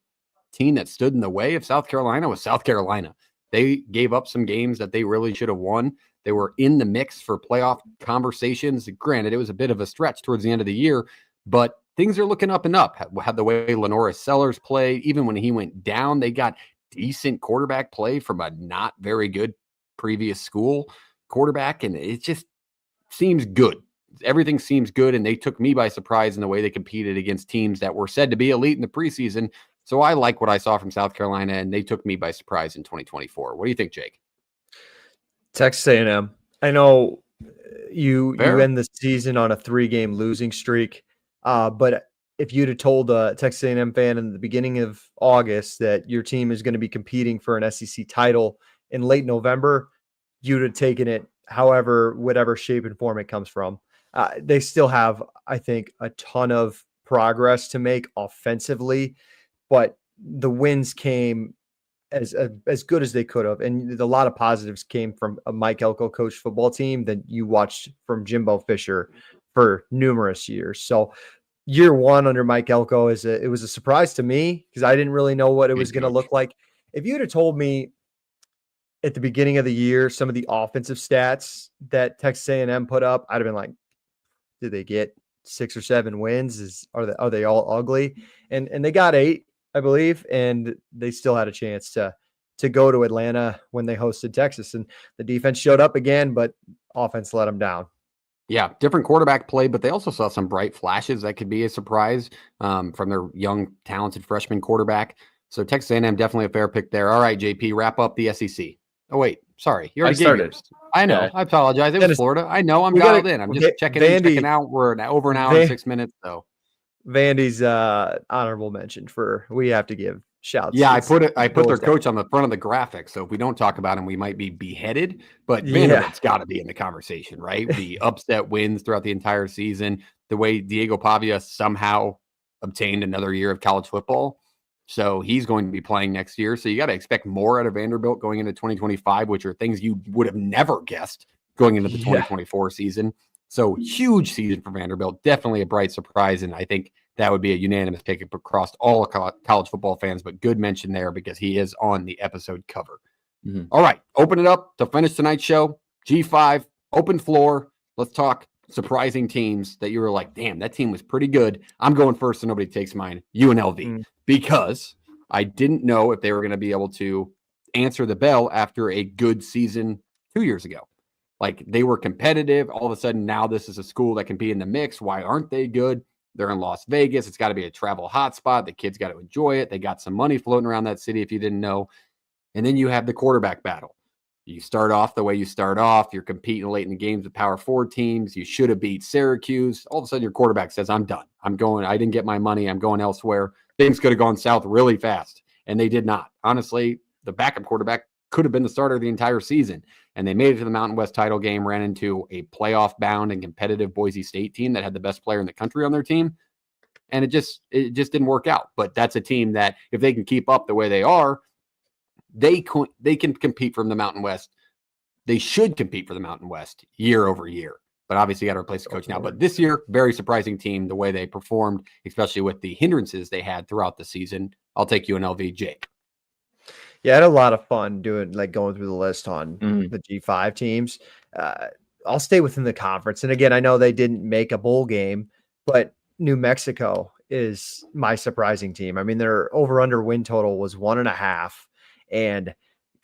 team that stood in the way of South Carolina was South Carolina. They gave up some games that they really should have won. They were in the mix for playoff conversations. Granted, it was a bit of a stretch towards the end of the year, but things are looking up and up. Had the way Lenora Sellers played, even when he went down, they got decent quarterback play from a not very good previous school quarterback, and it just seems good. Everything seems good, and they took me by surprise in the way they competed against teams that were said to be elite in the preseason. So I like what I saw from South Carolina, and they took me by surprise in 2024. What do you think, Jake? Texas A&M. I know you Fair. end the season on a 3-game losing streak, but if you'd have told a Texas A&M fan in the beginning of August that your team is going to be competing for an SEC title in late November, you'd have taken it however, whatever shape and form it comes from. They still have, I think, a ton of progress to make offensively, but the wins came as good as they could have. And a lot of positives came from a Mike Elko coached football team that you watched from Jimbo Fisher for numerous years. So year one under Mike Elko it was a surprise to me because I didn't really know what it was going to look like. If you'd have told me at the beginning of the year some of the offensive stats that Texas A&M put up, I'd have been like, did they get 6 or 7 wins? Are they all ugly? And they got 8, I believe, and they still had a chance to go to Atlanta when they hosted Texas. And the defense showed up again, but offense let them down. Yeah, different quarterback play, but they also saw some bright flashes that could be a surprise from their young, talented freshman quarterback. So Texas A&M definitely a fair pick there. All right, JP, wrap up the SEC. Oh, wait, sorry. You already gave yours. I know. Yeah. I apologize. It was Florida. I know. I'm dialed in. I'm just checking in, checking out. We're over an hour and 6 minutes, though. Vandy's honorable mention we have to give shouts. Yeah, I put their coach on the front of the graphic. So if we don't talk about him, we might be beheaded. But Vanderbilt's got to be in the conversation, right? The upset wins throughout the entire season, the way Diego Pavia somehow obtained another year of college football. So he's going to be playing next year. So you got to expect more out of Vanderbilt going into 2025, which are things you would have never guessed going into the 2024 season. So huge season for Vanderbilt. Definitely a bright surprise. And I think that would be a unanimous pick across all college football fans, but good mention there because he is on the episode cover. Mm-hmm. All right, open it up to finish tonight's show. G5, open floor. Let's talk surprising teams that you were like, damn, that team was pretty good. I'm going first so nobody takes mine. UNLV. Because I didn't know if they were going to be able to answer the bell after a good season 2 years ago. Like they were competitive. All of a sudden, now this is a school that can be in the mix. Why aren't they good? They're in Las Vegas. It's got to be a travel hotspot. The kids got to enjoy it. They got some money floating around that city if you didn't know. And then you have the quarterback battle. You start off the way you start off. You're competing late in the games with Power 4 teams. You should have beat Syracuse. All of a sudden, your quarterback says, I'm done. I'm going. I didn't get my money. I'm going elsewhere. Things could have gone south really fast, and they did not. Honestly, the backup quarterback could have been the starter the entire season, and they made it to the Mountain West title game, ran into a playoff-bound and competitive Boise State team that had the best player in the country on their team, and it just didn't work out. But that's a team that, if they can keep up the way they are, they can compete from the Mountain West. They should compete for the Mountain West year over year. But obviously, you got to replace the coach now. But this year, very surprising team, the way they performed, especially with the hindrances they had throughout the season. I'll take UNLV, Jake. Yeah, I had a lot of fun going through the list on the G5 teams. I'll stay within the conference. And again, I know they didn't make a bowl game, but New Mexico is my surprising team. I mean, their over-under win total was 1.5. And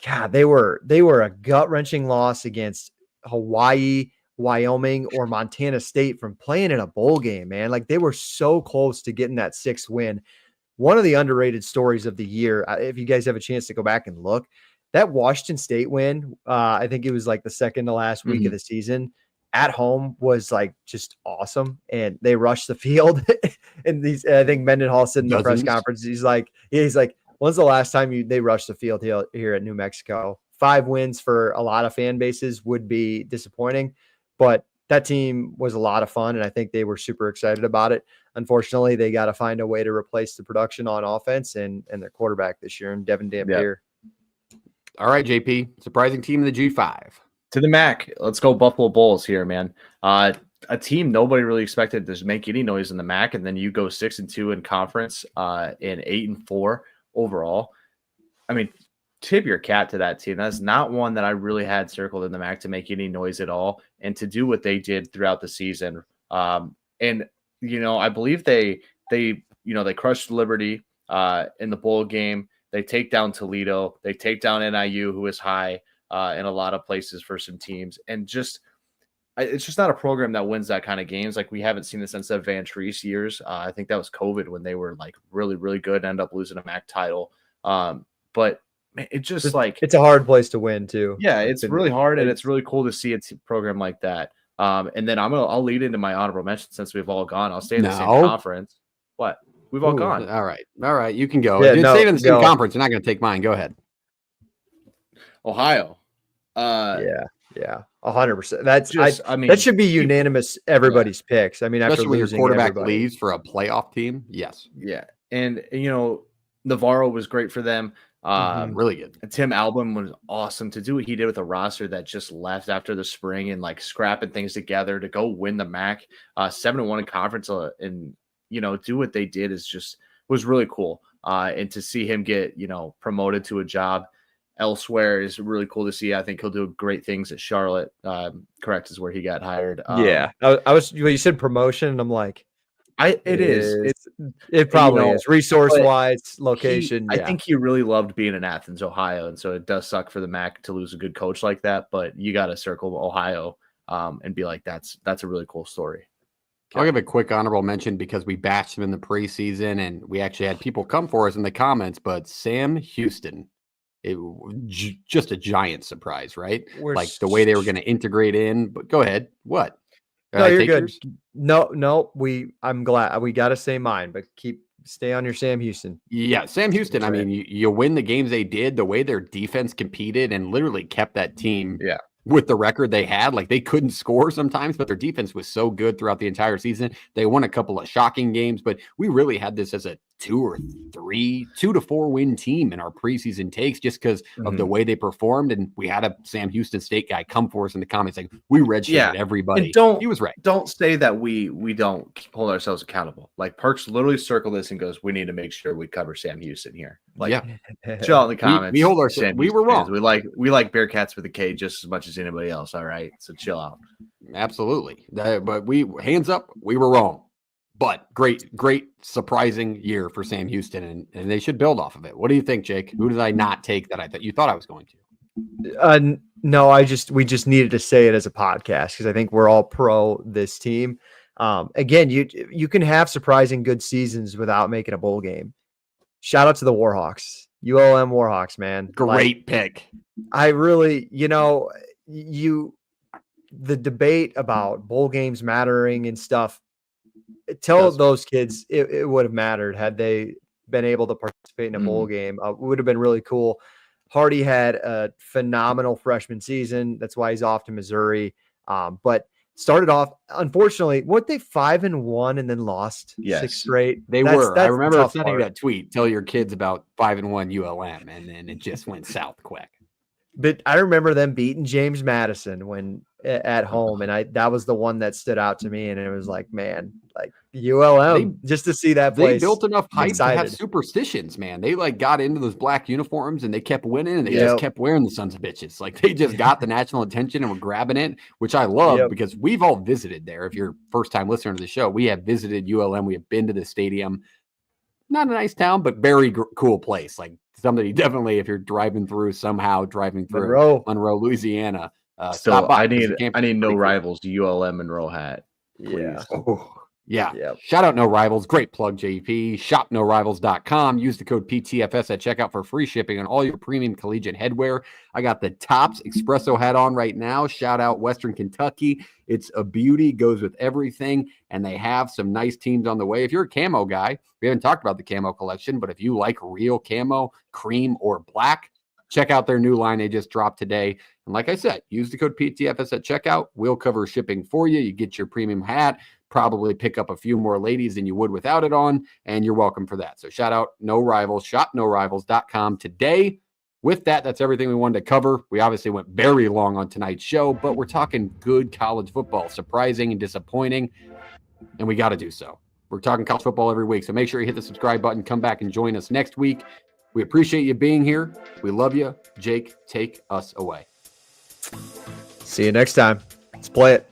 God, they were a gut-wrenching loss against Hawaii, Wyoming, or Montana State from playing in a bowl game, man. Like they were so close to getting that 6th win. One of the underrated stories of the year, if you guys have a chance to go back and look, that Washington State win, I think it was like the second to last week of the season at home, was like just awesome. And they rushed the field. And I think Mendenhall said in the press conference, he's like, when's the last time they rushed the field here at New Mexico? 5 wins for a lot of fan bases would be disappointing. But that team was a lot of fun, and I think they were super excited about it. Unfortunately, they got to find a way to replace the production on offense and their quarterback this year, and Devin Dampier. All right, JP, surprising team in the G5. To the MAC. Let's go Buffalo Bulls here, man. A team nobody really expected to make any noise in the MAC, and then you go 6-2 in conference, and 8-4 overall. I mean, tip your cap to that team. That's not one that I really had circled in the MAC to make any noise at all, and to do what they did throughout the season. And I believe they crushed Liberty in the bowl game. They take down Toledo. They take down NIU, who is high in a lot of places for some teams. And it's just not a program that wins that kind of games. Like, we haven't seen this since the Van Treese years. I think that was COVID when they were like really, really good and end up losing a MAC title. But it just it's a hard place to win too. Yeah, it's really hard, and it's really cool to see a program like that. And then I'll lead into my honorable mention since we've all gone. I'll stay in the same conference. What? We've all gone. All right. You can go. Yeah, Dude, stay in the same conference. You're not going to take mine. Go ahead. Ohio. Yeah, 100%. That's I mean, that should be unanimous. Everybody's picks. I mean, especially after when your losing quarterback everybody. leaves for a playoff team. Yes. Yeah, and Navarro was great for them. Really good. Tim Albin was awesome to do what he did with a roster that just left after the spring and like scrapping things together to go win the MAC 7-1 in conference and do what they did was really cool. And to see him get promoted to a job elsewhere is really cool to see. I think he'll do great things at Charlotte. Correct, is where he got hired. You said promotion, and I'm like, it probably is resource wise, location. I think he really loved being in Athens, Ohio, and so it does suck for the MAC to lose a good coach like that. But you got to circle Ohio and be like, that's a really cool story. I'll give a quick honorable mention because we bashed him in the preseason, and we actually had people come for us in the comments. But Sam Houston, just a giant surprise, right? Like the way they were going to integrate in. But go ahead. What? No, you're good. No, I'm glad we got to say mine, but stay on your Sam Houston. Yeah, Sam Houston. I mean, you win the games they did, the way their defense competed and literally kept that team. Yeah. With the record they had, like they couldn't score sometimes, but their defense was so good throughout the entire season. They won a couple of shocking games, but we really had this as a 2 to 4 win team in our preseason takes just because of the way they performed. And we had a Sam Houston State guy come for us in the comments like, we redshirted everybody. And he was right. Don't say that we don't hold ourselves accountable. Like Perks literally circled this and goes, we need to make sure we cover Sam Houston here. Like, chill out in the comments. We hold ourselves. We were wrong. We like Bearcats with a K just as much as anybody else. All right, so chill out. Absolutely, but we hands up. We were wrong. But great surprising year for Sam Houston, and they should build off of it. What do you think, Jake? Who did I not take that I thought you thought I was going to? No, we just needed to say it as a podcast because I think we're all pro this team. Again, you can have surprising good seasons without making a bowl game. Shout out to the Warhawks, ULM Warhawks, man. Great pick. I really, the debate about bowl games mattering and stuff. Tell those kids it would have mattered had they been able to participate in a bowl game. It would have been really cool. Hardy had a phenomenal freshman season. That's why he's off to Missouri. But started off, unfortunately, weren't they 5-1 and then lost 6 straight? They were. I remember sending that tweet. Tell your kids about 5-1 ULM, and then it just went south quick. But I remember them beating James Madison at home, and that was the one that stood out to me. And it was like, man, like ULM, just to see that place. They built enough hype to have superstitions, man. They like got into those black uniforms and they kept winning, and they just kept wearing the sons of bitches. Like they just got the national attention and were grabbing it, which I love because we've all visited there. If you're first time listener to the show, we have visited ULM. We have been to the stadium. Not a nice town, but very cool place. Like somebody definitely, if you're driving through Monroe, Louisiana. Stop by. I need no rivals. ULM Monroe hat. Please. Yeah. Shout out No Rivals. Great plug, JP. ShopNoRivals.com. Use the code PTFS at checkout for free shipping on all your premium collegiate headwear. I got the Tops Espresso hat on right now. Shout out Western Kentucky. It's a beauty. Goes with everything. And they have some nice teams on the way. If you're a camo guy, we haven't talked about the camo collection, but if you like real camo, cream or black, check out their new line they just dropped today. And like I said, use the code PTFS at checkout. We'll cover shipping for you. You get your premium hat, probably pick up a few more ladies than you would without it on, and you're welcome for that. So shout out No Rivals, shopnorivals.com today. With that, that's everything we wanted to cover. We obviously went very long on tonight's show, but we're talking good college football, surprising and disappointing, and we got to do so. We're talking college football every week, so make sure you hit the subscribe button. Come back and join us next week. We appreciate you being here. We love you. Jake, take us away. See you next time. Let's play it.